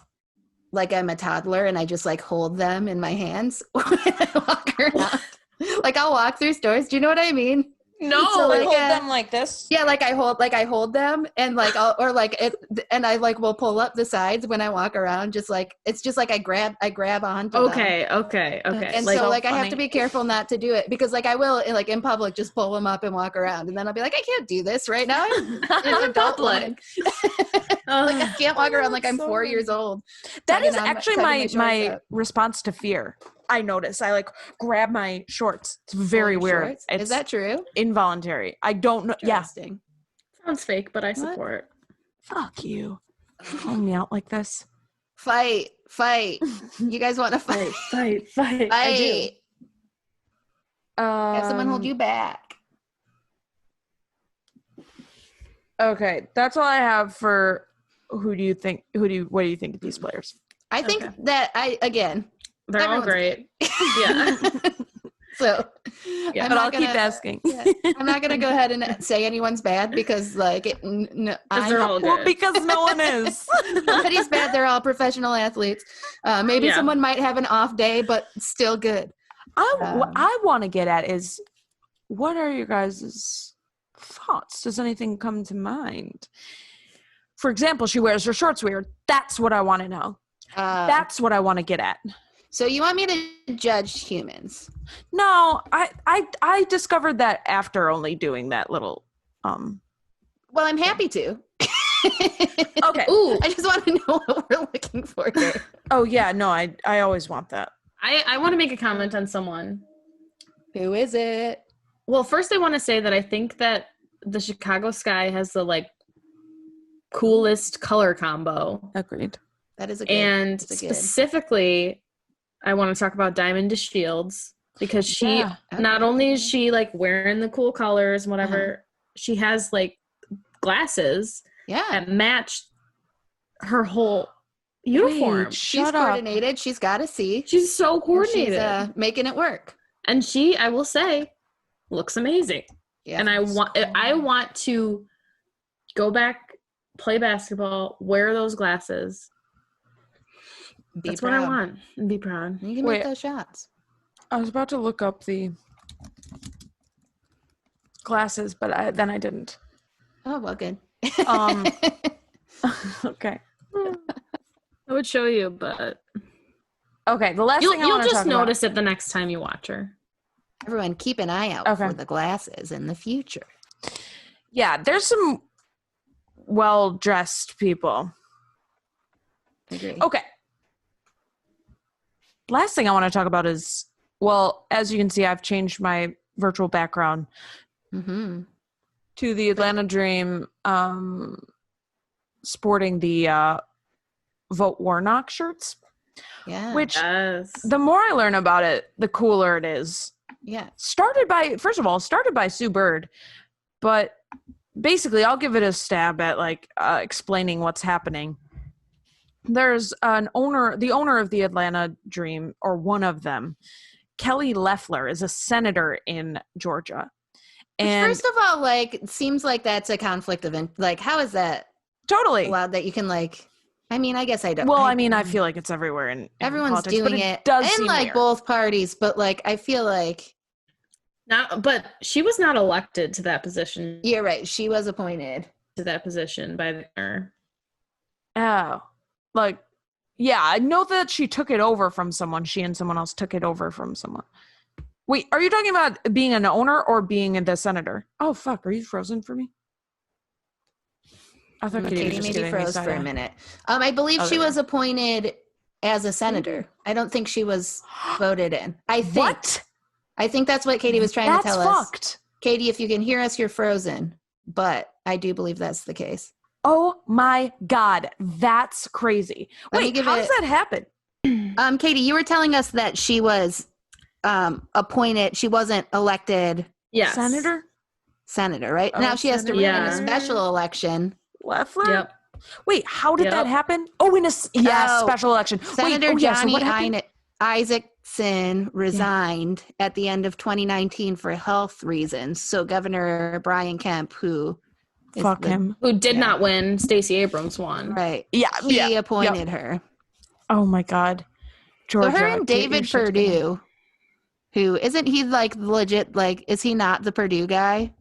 Speaker 2: I'm a toddler and I just like hold them in my hands when I walk around. Like I'll walk through stores. Do you know what I mean?
Speaker 1: No,
Speaker 2: So,
Speaker 1: like,
Speaker 2: like,
Speaker 1: hold them like this.
Speaker 2: Yeah, like I hold them and like and I like will pull up the sides when I walk around. Just like it's just like I grab onto them.
Speaker 3: Okay.
Speaker 2: And
Speaker 3: Like,
Speaker 2: so like I have
Speaker 1: funny.
Speaker 2: to be careful not to do it because like I will like in public just pull them up and walk around and then I'll be like I can't do this right now. I'm an adult woman. Like I can't walk around like I'm
Speaker 1: so
Speaker 2: 4
Speaker 1: funny.
Speaker 2: years old.
Speaker 1: That is
Speaker 2: tugging on
Speaker 1: actually
Speaker 2: tugging
Speaker 1: my
Speaker 2: shorts up.
Speaker 1: response to fear. I notice. I like grab my shorts. It's very
Speaker 2: Your
Speaker 1: weird.
Speaker 2: shorts?
Speaker 1: It's
Speaker 2: Is that true?
Speaker 1: involuntary. I don't know. Yeah.
Speaker 2: Interesting.
Speaker 3: sounds fake, but I support.
Speaker 1: Fuck you. Calling me out like this.
Speaker 2: Fight. You guys want to fight?
Speaker 3: Fight.
Speaker 2: I
Speaker 3: do.
Speaker 2: Have someone hold you back.
Speaker 1: Okay, that's all I have for What do you think of these players?
Speaker 2: I think that
Speaker 3: they're all great. Yeah.
Speaker 2: So,
Speaker 1: but I'll keep asking.
Speaker 2: Yeah, I'm not gonna go ahead and say anyone's bad because they're
Speaker 3: all good.
Speaker 1: Well, because no one is.
Speaker 2: Nobody's bad. They're all professional athletes. Maybe someone might have an off day, but still good.
Speaker 1: What I want to get at is, what are your guys' thoughts? Does anything come to mind? For example, she wears her shorts weird. That's what I want to know. That's what I want to get at.
Speaker 2: So you want me to judge humans?
Speaker 1: No, I discovered that after only doing that little.
Speaker 2: Well, I'm happy to.
Speaker 1: Okay.
Speaker 2: Ooh, I just want to know what we're looking for here.
Speaker 1: Oh yeah, no, I always want that.
Speaker 3: I want to make a comment on someone.
Speaker 2: Who is it?
Speaker 3: Well, first I want to say that I think that the Chicago Sky has the coolest color combo.
Speaker 1: Agreed.
Speaker 2: That is a good.
Speaker 3: And specifically, I want to talk about Diamond DeShields because she not only is she wearing the cool colors and whatever, she has glasses that match her whole uniform.
Speaker 1: Wait,
Speaker 2: she's coordinated. She's got to see.
Speaker 3: She's so coordinated.
Speaker 2: She's making it work.
Speaker 3: And she, I will say, looks amazing. Yeah. And I want to go back, play basketball, wear those glasses. That's what I want. And be proud.
Speaker 2: You can make those shots.
Speaker 1: I was about to look up the glasses, but then I didn't.
Speaker 2: Oh, well, good.
Speaker 1: Okay.
Speaker 3: I would show you, but
Speaker 1: okay. The last thing
Speaker 3: you'll just notice it the next time you watch her.
Speaker 2: Everyone, keep an eye out for the glasses in the future.
Speaker 1: Yeah, there's some well-dressed people.
Speaker 2: Agree.
Speaker 1: Okay. Last thing I want to talk about is, well, as you can see, I've changed my virtual background to the Atlanta Dream, sporting the Vote Warnock shirts.
Speaker 2: Yeah.
Speaker 1: Which, the more I learn about it, the cooler it is.
Speaker 2: Yeah.
Speaker 1: Started by Sue Bird, but basically I'll give it a stab at explaining what's happening. There's the owner of the Atlanta Dream, or one of them, Kelly Loeffler, is a senator in Georgia. And
Speaker 2: first of all, it seems like that's a conflict of how is that
Speaker 1: totally
Speaker 2: allowed that you can I mean, I guess I don't.
Speaker 1: Well, I feel like it's everywhere in
Speaker 2: everyone's
Speaker 1: politics,
Speaker 2: doing
Speaker 1: but
Speaker 2: it.
Speaker 1: Does
Speaker 2: in
Speaker 1: weird.
Speaker 2: Both parties, but I feel like
Speaker 3: but she was not elected to that position.
Speaker 2: You're right. She was appointed
Speaker 3: to that position by her.
Speaker 1: Oh, yeah, I know that she took it over from someone. She and someone else took it over from someone. Wait, are you talking about being an owner or being the senator? Oh, fuck. Are you frozen for me? I thought
Speaker 2: Katie maybe froze for a minute. I believe she was appointed as a senator. I don't think she was voted in. I think that's what Katie was trying to tell us.
Speaker 1: That's fucked.
Speaker 2: Katie, if you can hear us, you're frozen. But I do believe that's the case.
Speaker 1: Oh my God. That's crazy. Wait, how does that happen?
Speaker 2: Katie, you were telling us that she was appointed. She wasn't elected.
Speaker 3: Yes.
Speaker 2: Senator, right? Now she has to run in a special election.
Speaker 1: Loeffler?
Speaker 3: Yep.
Speaker 1: Wait, how did that happen? Oh, in a special election.
Speaker 2: Senator Johnny Isaacson resigned at the end of 2019 for health reasons. So Governor Brian Kemp, who
Speaker 3: did not win, Stacey Abrams won.
Speaker 2: Right.
Speaker 1: Yeah.
Speaker 2: He appointed her.
Speaker 1: Oh my God. Georgia.
Speaker 2: So her and David Perdue, who isn't he legit, is he not the Purdue guy?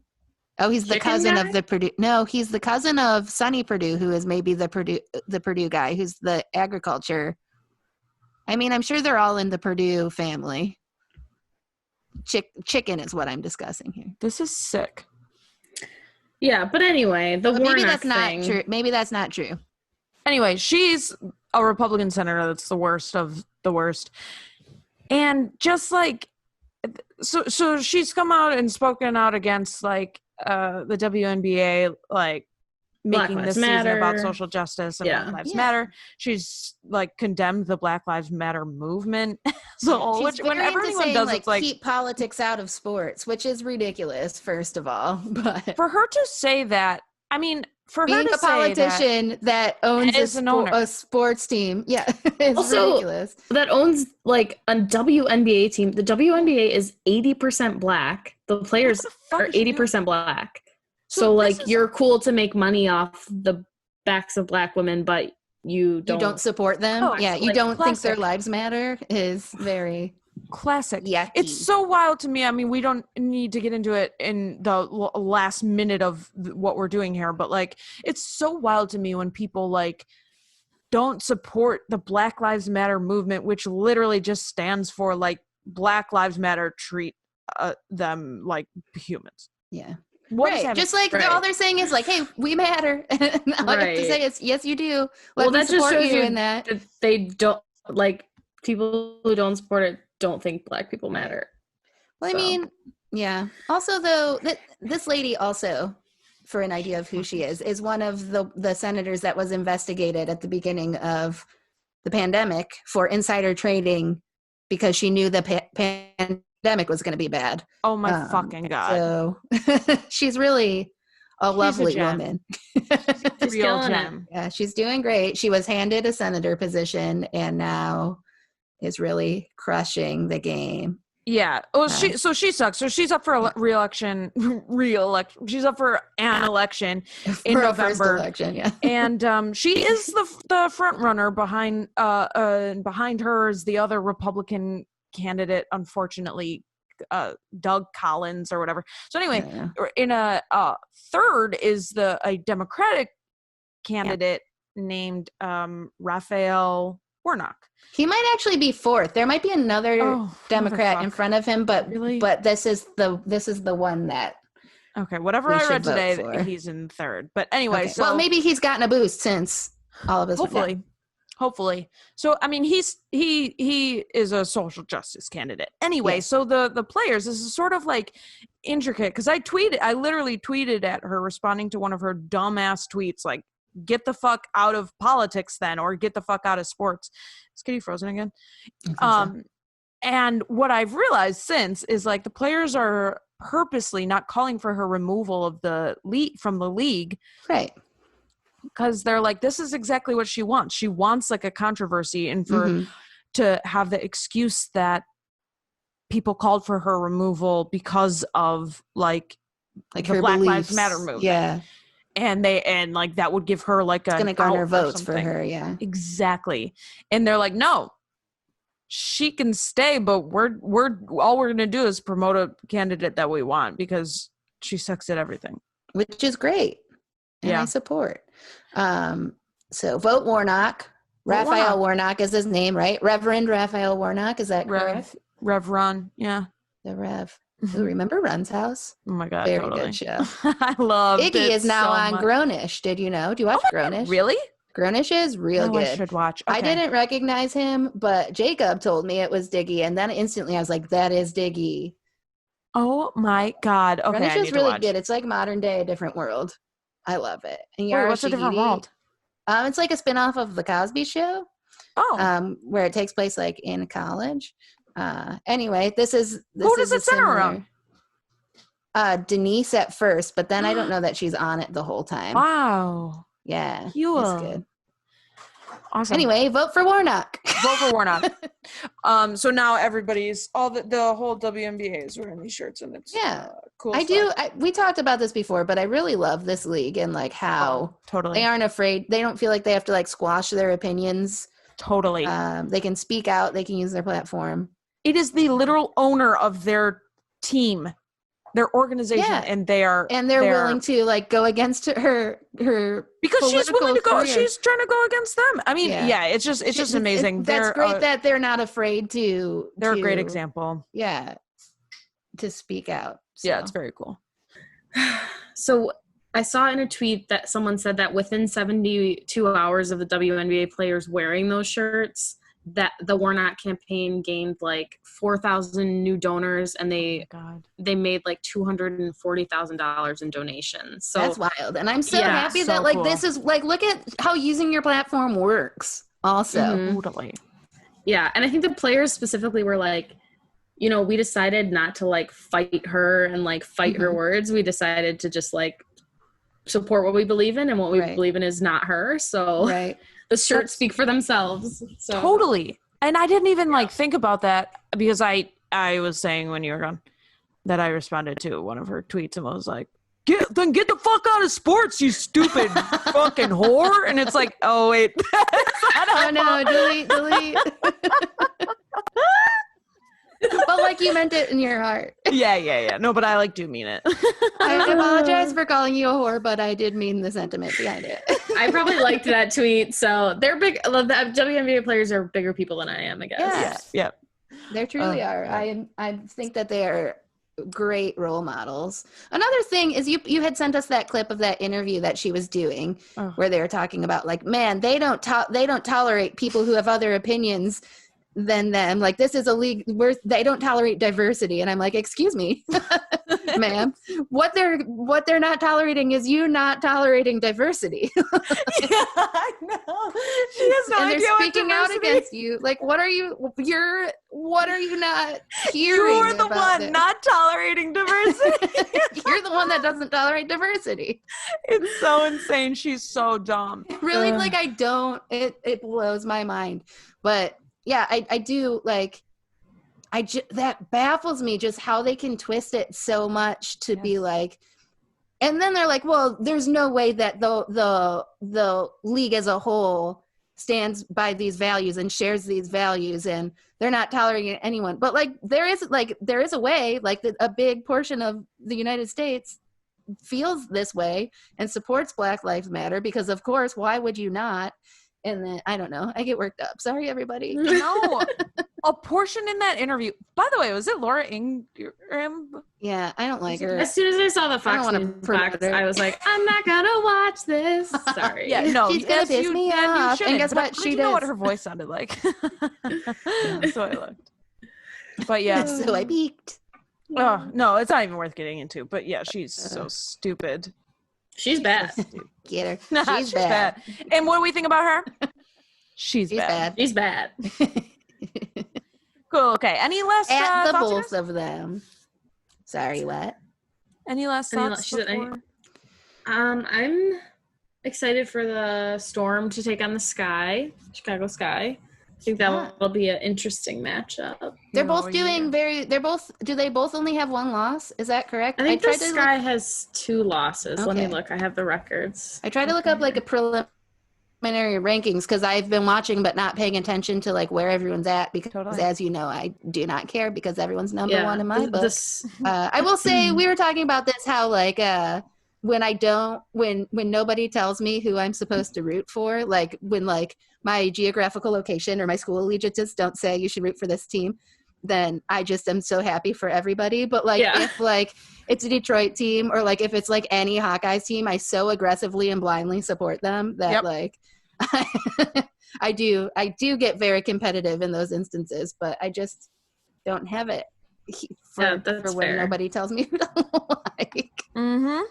Speaker 2: Oh, he's the cousin of the Purdue. No, he's the cousin of Sonny Perdue, who is maybe the Purdue guy, who's the agriculture. I mean, I'm sure they're all in the Purdue family. Chicken is what I'm discussing here.
Speaker 1: This is sick.
Speaker 3: Yeah, but anyway, maybe
Speaker 2: that's not true. Maybe that's not true.
Speaker 1: Anyway, she's a Republican senator that's the worst of the worst. And just so she's come out and spoken out against the WNBA making this season about social justice and Black Lives Matter. She's condemned the Black Lives Matter movement. So whenever anyone does it's
Speaker 2: keep politics out of sports, which is ridiculous, first of all. But
Speaker 1: for her to say that, I mean, for her
Speaker 2: being
Speaker 1: to
Speaker 2: a politician that owns a sports team, it's
Speaker 3: also
Speaker 2: ridiculous.
Speaker 3: That owns like a WNBA team. The WNBA is 80% black. The players are 80% black. So like you're cool to make money off the backs of black women, but you don't
Speaker 2: support them.
Speaker 1: Oh,
Speaker 2: yeah, you don't think their lives matter is very
Speaker 1: classic.
Speaker 2: yucky.
Speaker 1: It's so wild to me. I mean, we don't need to get into it in the last minute of what we're doing here, but like, it's so wild to me when people like don't support the Black Lives Matter movement, which literally just stands for like Black Lives Matter, treat them like humans.
Speaker 2: Yeah.
Speaker 1: What
Speaker 2: right. Just like all they're saying is like, hey, we matter. All I have to say is, yes, you do. Let me support you in that.
Speaker 3: They don't, like, people who don't support it don't think black people matter.
Speaker 2: Well, I mean, yeah. Also, though, this lady also, for an idea of who she is one of the senators that was investigated at the beginning of the pandemic for insider trading because she knew the pandemic was going to be bad.
Speaker 1: Oh my fucking God.
Speaker 2: So she's really a lovely woman.
Speaker 1: She's real gem.
Speaker 2: Yeah, she's doing great. She was handed a senator position and now is really crushing the game.
Speaker 1: Yeah. Oh, she sucks. So she's up for re-election. She's up for an election in November.
Speaker 2: First election, yeah.
Speaker 1: And she is the front runner behind her is the other Republican candidate, unfortunately, Doug Collins or whatever. So anyway, in a third is a Democratic candidate named Raphael Warnock.
Speaker 2: He might actually be fourth. There might be another Democrat in front of him, but this is the one that.
Speaker 1: Okay, whatever I read today, he's in third. But anyway,
Speaker 2: okay. Well, maybe he's gotten a boost since all of us.
Speaker 1: Hopefully. So I mean, he is a social justice candidate. Anyway, so the players, this is sort of like intricate because I literally tweeted at her responding to one of her dumbass tweets like, get the fuck out of politics then, or get the fuck out of sports. Is Kitty frozen again? And what I've realized since is like the players are purposely not calling for her removal of from the league.
Speaker 2: Right.
Speaker 1: Because they're like, this is exactly what she wants. She wants like a controversy and to have the excuse that people called for her removal because of like the Black Lives Matter movement.
Speaker 2: Yeah.
Speaker 1: And like that would give her like
Speaker 2: it's gonna garner votes for her, yeah.
Speaker 1: Exactly. And they're like, no, she can stay, but we're all we're gonna do is promote a candidate that we want because she sucks at everything.
Speaker 2: Which is great. And I support. So Vote Warnock. Raphael Warnock is his name, right? Reverend Raphael Warnock, is that correct?
Speaker 1: Rev Ron, yeah.
Speaker 2: The Rev. Ooh, remember Run's House?
Speaker 1: Oh my God,
Speaker 2: very
Speaker 1: totally.
Speaker 2: Good show.
Speaker 1: I love it.
Speaker 2: Iggy is now on Grownish. Did you know? Do you watch Grownish?
Speaker 1: God, really?
Speaker 2: Grownish is real good.
Speaker 1: I should watch. Okay.
Speaker 2: I didn't recognize him, but Jacob told me it was Diggy, and then instantly I was like, "That is Diggy."
Speaker 1: Oh my God! Okay,
Speaker 2: Grownish is really good. It's like modern day, a different world. I love it. And
Speaker 1: wait, what's a different world?
Speaker 2: It's like a spinoff of The Cosby Show.
Speaker 1: Oh.
Speaker 2: Where it takes place like in college. Anyway, this
Speaker 1: who does it center around?
Speaker 2: Denise at first, but then I don't know that she's on it the whole time.
Speaker 1: Wow.
Speaker 2: Yeah. It's good.
Speaker 1: Awesome.
Speaker 2: Anyway, vote for Warnock.
Speaker 1: Vote for Warnock. So now everybody's the whole WNBA is wearing these shirts and it's cool.
Speaker 2: We talked about this before, but I really love this league and like how
Speaker 1: totally
Speaker 2: they aren't afraid. They don't feel like they have to like squash their opinions.
Speaker 1: Totally.
Speaker 2: They can speak out. They can use their platform.
Speaker 1: It is the literal owner of their team, their organization, and they're
Speaker 2: willing to like go against her
Speaker 1: because she's willing to go. She's trying to go against them. I mean, it's just amazing.
Speaker 2: That's great that they're not afraid to.
Speaker 1: They're a great example.
Speaker 2: Yeah, to speak out. So.
Speaker 1: Yeah, it's very cool.
Speaker 3: So I saw in a tweet that someone said that within 72 hours of the WNBA players wearing those shirts, that the Warnock campaign gained like 4,000 new donors, and they made like $240,000 in donations. So
Speaker 2: that's wild, and I'm so happy that like cool. This is like, look at how using your platform works. Also,
Speaker 1: totally.
Speaker 3: Yeah, and I think the players specifically were like, you know, we decided not to like fight her and like fight her words. We decided to just like support what we believe in, and what we
Speaker 2: Right.
Speaker 3: believe in is not her. So
Speaker 2: Right.
Speaker 3: the shirts speak for themselves. So.
Speaker 1: Totally. And I didn't even like think about that because I was saying when you were gone that I responded to one of her tweets and was like, get the fuck out of sports, you stupid fucking whore. And it's like, oh wait.
Speaker 2: Oh no, delete. But like you meant it in your heart.
Speaker 1: Yeah. No, but I like do mean it.
Speaker 2: I apologize for calling you a whore, but I did mean the sentiment behind it.
Speaker 3: I probably liked that tweet. So they're big. The WNBA players are bigger people than I am, I guess.
Speaker 1: Yeah.
Speaker 2: They truly are. I think that they are great role models. Another thing is you had sent us that clip of that interview that she was doing where they were talking about like, man, they don't tolerate people who have other opinions than them. Like, this is a league where they don't tolerate diversity. And I'm like, excuse me, ma'am, what they're not tolerating is you not tolerating diversity.
Speaker 1: Yeah, I know. She has no
Speaker 2: and
Speaker 1: idea
Speaker 2: they're
Speaker 1: what
Speaker 2: speaking out
Speaker 1: diversity
Speaker 2: against you. Like, what are you not hearing?
Speaker 1: You're the
Speaker 2: about
Speaker 1: one
Speaker 2: this?
Speaker 1: not tolerating diversity.
Speaker 2: You're the one that doesn't tolerate diversity.
Speaker 1: It's so insane. She's so dumb.
Speaker 2: Really, like, I don't, it blows my mind. But yeah, I do, like, that baffles me just how they can twist it so much to be like, and then they're like, well, there's no way that the league as a whole stands by these values and shares these values, and they're not tolerating anyone. But like, there is a way, like a big portion of the United States feels this way and supports Black Lives Matter, because of course, why would you not? And then, I don't know, I get worked up. Sorry, everybody.
Speaker 1: No, a portion in that interview. By the way, was it Laura Ingraham?
Speaker 2: Yeah, I don't like her.
Speaker 3: As soon as I saw the Fox News box, I was like, I'm not gonna watch this. Sorry.
Speaker 1: Yeah, no,
Speaker 2: she's gonna piss me off. And guess what?
Speaker 1: She know what her voice sounded like. So I looked. But yeah,
Speaker 2: So I peeked.
Speaker 1: Oh no, it's not even worth getting into. But yeah, she's so stupid.
Speaker 3: She's bad.
Speaker 2: Get her.
Speaker 1: Nah,
Speaker 2: She's bad.
Speaker 1: And what do we think about her? She's bad.
Speaker 3: She's bad.
Speaker 1: Cool. Okay. Any last
Speaker 2: At the
Speaker 1: thoughts,
Speaker 2: both
Speaker 1: guys?
Speaker 2: of them. Sorry, what?
Speaker 1: Any last thoughts?
Speaker 3: I'm excited for the Storm to take on the Sky, Chicago Sky. I think that'll be an interesting matchup.
Speaker 2: They're both doing do they both only have one loss? Is that correct?
Speaker 3: I think the Sky has 2 losses. Let me look. I have the records.
Speaker 2: I tried to look up like a preliminary rankings because I've been watching but not paying attention to like where everyone's at, because as you know, I do not care because everyone's number one in my book. I will say, we were talking about this, how like when nobody tells me who I'm supposed to root for, like when like my geographical location or my school allegiances don't say you should root for this team, then I just am so happy for everybody. But like if like it's a Detroit team, or like if it's like any Hawkeyes team, I so aggressively and blindly support them that like I do get very competitive in those instances, but I just don't have it for when nobody tells me who to like.
Speaker 1: Mm-hmm.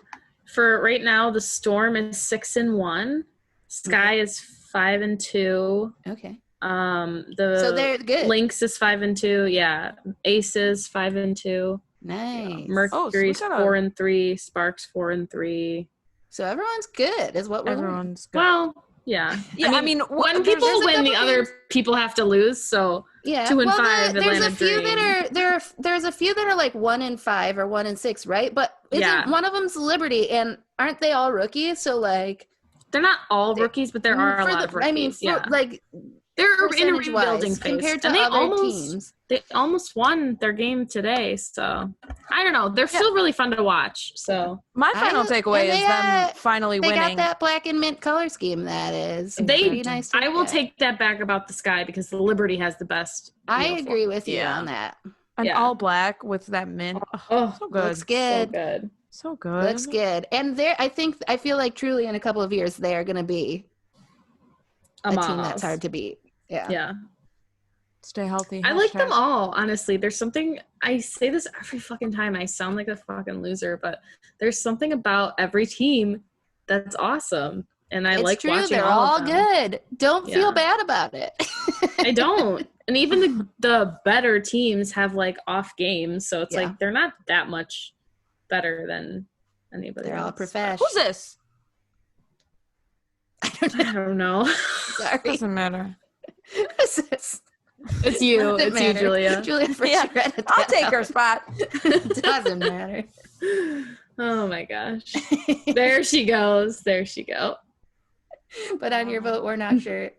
Speaker 3: For right now, the Storm is 6-1. Sky is 5-2.
Speaker 2: Okay.
Speaker 3: So
Speaker 2: they're good.
Speaker 3: Lynx is 5-2. Yeah. Aces 5-2.
Speaker 2: Nice.
Speaker 3: Mercury's 4-3. Sparks 4-3.
Speaker 2: So everyone's good, is what we're
Speaker 3: everyone's good. Well, yeah.
Speaker 1: I mean,
Speaker 3: when people win, the other people have to lose. So 2 and 5.
Speaker 2: There's a few that are there's a few that are like 1-5 or 1-6, right? But isn't one of them's Liberty, and aren't they all rookies? So like,
Speaker 3: they're not all rookies, but there are a lot of rookies.
Speaker 2: I mean, like
Speaker 3: they're in a rebuilding phase
Speaker 2: compared to
Speaker 3: and
Speaker 2: other teams.
Speaker 3: They almost won their game today, so I don't know. They're still really fun to watch. So
Speaker 1: my final takeaway is them finally winning.
Speaker 2: They got that black and mint color scheme. That is
Speaker 3: pretty
Speaker 2: nice.
Speaker 3: I will take that back about the Sky, because the Liberty has the best.
Speaker 2: I agree with you on that.
Speaker 1: An all black with that mint. Oh, so good.
Speaker 2: Looks good.
Speaker 3: So good.
Speaker 1: So good.
Speaker 2: Looks good. And I feel like truly in a couple of years they are going to be a team that's hard to beat.
Speaker 3: Yeah.
Speaker 1: Stay healthy.
Speaker 3: I like them all, honestly. There's something, I say this every fucking time. I sound like a fucking loser, but there's something about every team that's awesome. And I like watching
Speaker 2: They're
Speaker 3: all
Speaker 2: of them. Good. Don't feel bad about it.
Speaker 3: I don't. And even the better teams have like off games. So it's like they're not that much better than anybody else.
Speaker 2: They're all professional.
Speaker 1: Who's this?
Speaker 3: I don't know.
Speaker 2: Sorry.
Speaker 1: Doesn't matter.
Speaker 3: It's you. It's you, Julia.
Speaker 2: Julia, for
Speaker 1: Yeah,
Speaker 2: sure.
Speaker 1: I'll take her spot.
Speaker 2: Doesn't matter.
Speaker 3: Oh my gosh. There she goes. There she go.
Speaker 2: Put on your Vote Warnock shirt.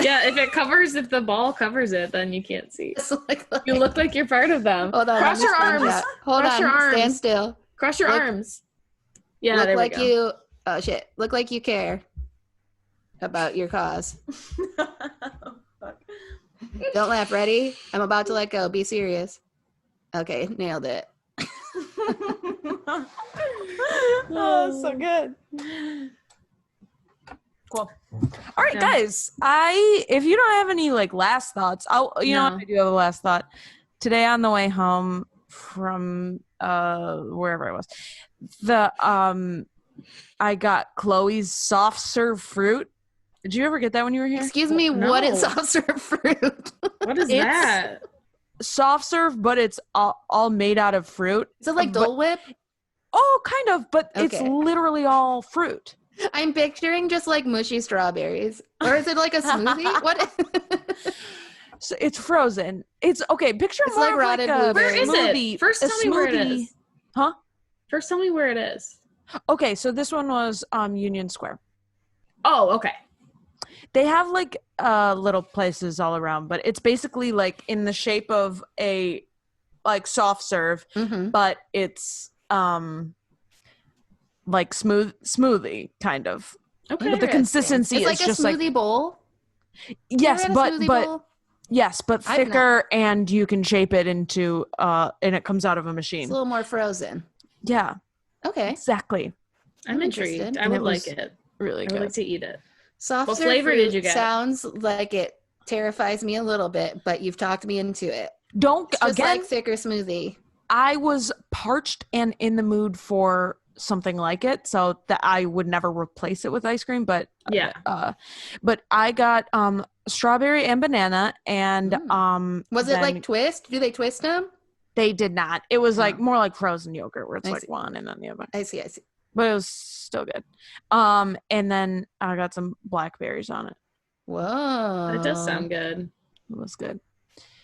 Speaker 3: Yeah, if the ball covers it, then you can't see. You look like you're part of them.
Speaker 2: Hold on.
Speaker 3: Cross your arms.
Speaker 2: Hold
Speaker 3: Cross
Speaker 2: on.
Speaker 3: your arms.
Speaker 2: Stand still.
Speaker 3: Cross your arms. Yeah,
Speaker 2: look
Speaker 3: there
Speaker 2: like
Speaker 3: we go.
Speaker 2: you. Oh shit! Look like you care about your cause. Don't laugh. Ready? I'm about to let go. Be serious. Okay, nailed it.
Speaker 1: Oh, so good. Cool. All right,
Speaker 3: Yeah.
Speaker 1: guys. If you don't have any like last thoughts, know what, I do have a last thought. Today on the way home from wherever I was, I got Chloe's soft serve fruit. Did you ever get that when you were here?
Speaker 2: Excuse me.
Speaker 3: No.
Speaker 2: What is soft serve fruit?
Speaker 3: What is that?
Speaker 1: Soft serve, but it's all made out of fruit.
Speaker 2: Is it like Dole Whip?
Speaker 1: Oh, kind of, but it's
Speaker 2: Okay.
Speaker 1: literally all fruit.
Speaker 2: I'm picturing just like mushy strawberries. Or is it like a smoothie? What?
Speaker 1: So it's frozen. It's okay. Picture
Speaker 2: It's
Speaker 1: more
Speaker 2: like
Speaker 1: of
Speaker 2: rotted
Speaker 1: like a
Speaker 3: Where is
Speaker 1: smoothie.
Speaker 3: it? First
Speaker 1: a
Speaker 3: tell me where it
Speaker 1: smoothie.
Speaker 3: is.
Speaker 1: Huh?
Speaker 3: First tell me where it is.
Speaker 1: Okay, so this one was Union Square.
Speaker 3: Oh, okay.
Speaker 1: They have like little places all around, but it's basically like in the shape of a like soft serve,
Speaker 2: Mm-hmm.
Speaker 1: but it's like smoothie kind of.
Speaker 3: Okay.
Speaker 1: But the consistency
Speaker 2: It's
Speaker 1: is
Speaker 2: like a
Speaker 1: just
Speaker 2: smoothie bowl.
Speaker 1: yes,
Speaker 2: You ever had a smoothie
Speaker 1: but
Speaker 2: bowl?
Speaker 1: yes, but
Speaker 2: I've not.
Speaker 1: thicker, and you can shape it into and it comes out of a
Speaker 2: It's
Speaker 1: machine.
Speaker 2: a little more frozen.
Speaker 1: Yeah,
Speaker 2: Okay.
Speaker 1: exactly.
Speaker 3: I'm intrigued.
Speaker 2: interested.
Speaker 3: I
Speaker 1: And
Speaker 3: would
Speaker 1: it
Speaker 3: like
Speaker 1: was
Speaker 3: it.
Speaker 1: Really
Speaker 3: I would
Speaker 1: good.
Speaker 3: like to eat it.
Speaker 2: Soft
Speaker 3: What
Speaker 2: serve
Speaker 3: flavor
Speaker 2: fruit
Speaker 3: did you get?
Speaker 2: sounds like it terrifies me a little bit, but you've talked me into it.
Speaker 1: Don't
Speaker 2: It's just
Speaker 1: again.
Speaker 2: like thicker smoothie.
Speaker 1: I was parched and in the mood for something like it, so that I would never replace it with ice cream. But
Speaker 3: Yeah.
Speaker 1: but I got strawberry and banana, and
Speaker 2: Was it
Speaker 1: then
Speaker 2: like twist? Do they twist them?
Speaker 1: they did not. It was like
Speaker 2: Oh.
Speaker 1: more like frozen yogurt, where it's
Speaker 2: I
Speaker 1: like
Speaker 2: see.
Speaker 1: one and then the other.
Speaker 2: I see.
Speaker 1: But it was still good. And then I got some blackberries on it.
Speaker 2: Whoa.
Speaker 3: That does sound good.
Speaker 1: It was good.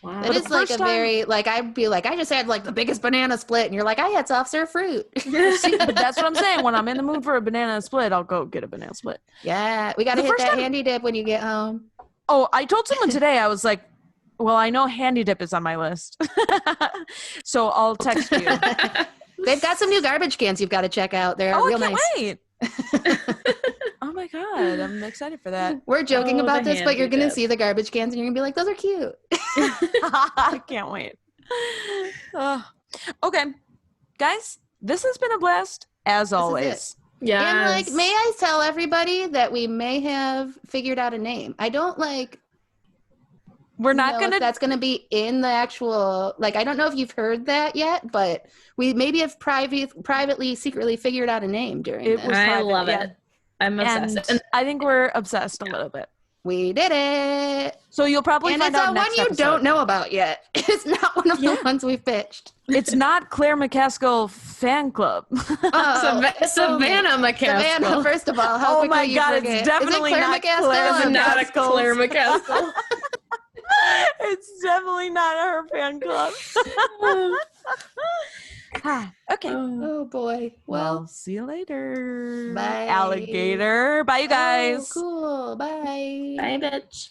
Speaker 3: Wow.
Speaker 2: It
Speaker 1: But
Speaker 2: is
Speaker 1: the
Speaker 2: like
Speaker 1: first
Speaker 2: a
Speaker 1: time-
Speaker 2: very, like, I'd be like, I just had like the biggest banana split. And you're like, I had soft serve fruit.
Speaker 1: See, but that's what I'm saying. When I'm in the mood for a banana split, I'll go get a banana split.
Speaker 2: Yeah. We got to
Speaker 1: The
Speaker 2: hit
Speaker 1: first
Speaker 2: that
Speaker 1: time-
Speaker 2: handy dip when you get home.
Speaker 1: Oh, I told someone today, I was like, well, I know Handy Dip is on my list. So I'll text you.
Speaker 2: They've got some new garbage cans you've got to check out. They're
Speaker 1: Oh, I
Speaker 2: real
Speaker 1: can't
Speaker 2: nice.
Speaker 1: wait. Oh my God. I'm excited for that.
Speaker 2: We're joking
Speaker 3: Oh,
Speaker 2: about
Speaker 3: the
Speaker 2: this, but you're
Speaker 3: handy
Speaker 2: going to
Speaker 3: dip.
Speaker 2: see the garbage cans and you're going to be like, those are cute.
Speaker 1: I can't wait. Okay. Guys, this has been a blast, as
Speaker 2: is
Speaker 1: always.
Speaker 3: Yeah.
Speaker 2: And like, may I tell everybody that we may have figured out a name? I don't like
Speaker 1: We're not
Speaker 2: know
Speaker 1: going
Speaker 2: if
Speaker 1: to.
Speaker 2: that's going to be in the actual, like, I don't know if you've heard that yet, but we maybe have privately, secretly figured out a name during
Speaker 1: It
Speaker 2: this.
Speaker 1: was
Speaker 3: I
Speaker 1: private,
Speaker 3: love
Speaker 1: yeah.
Speaker 3: it. I'm obsessed.
Speaker 1: And I think we're obsessed a little bit.
Speaker 2: We did it.
Speaker 1: So you'll probably
Speaker 2: And
Speaker 1: find
Speaker 2: it's
Speaker 1: out
Speaker 2: a one
Speaker 1: next
Speaker 2: you
Speaker 1: episode.
Speaker 2: don't know about yet. It's not one of the ones we've pitched.
Speaker 1: It's not Claire McCaskill fan club.
Speaker 2: Oh,
Speaker 3: Savannah McCaskill.
Speaker 2: Savannah, first of all, how
Speaker 1: Oh
Speaker 2: quickly
Speaker 1: my
Speaker 2: you
Speaker 1: God, it's
Speaker 2: forget.
Speaker 1: definitely
Speaker 2: Is it Claire
Speaker 1: not
Speaker 2: McCaskill?
Speaker 1: Claire
Speaker 3: It's not a
Speaker 1: McCaskill.
Speaker 3: Claire McCaskill.
Speaker 1: It's definitely not her fan club. Okay.
Speaker 2: Oh boy.
Speaker 1: Well, see you later.
Speaker 2: Bye.
Speaker 1: Alligator. Bye, you guys.
Speaker 2: Oh, cool. Bye.
Speaker 3: Bye, bitch.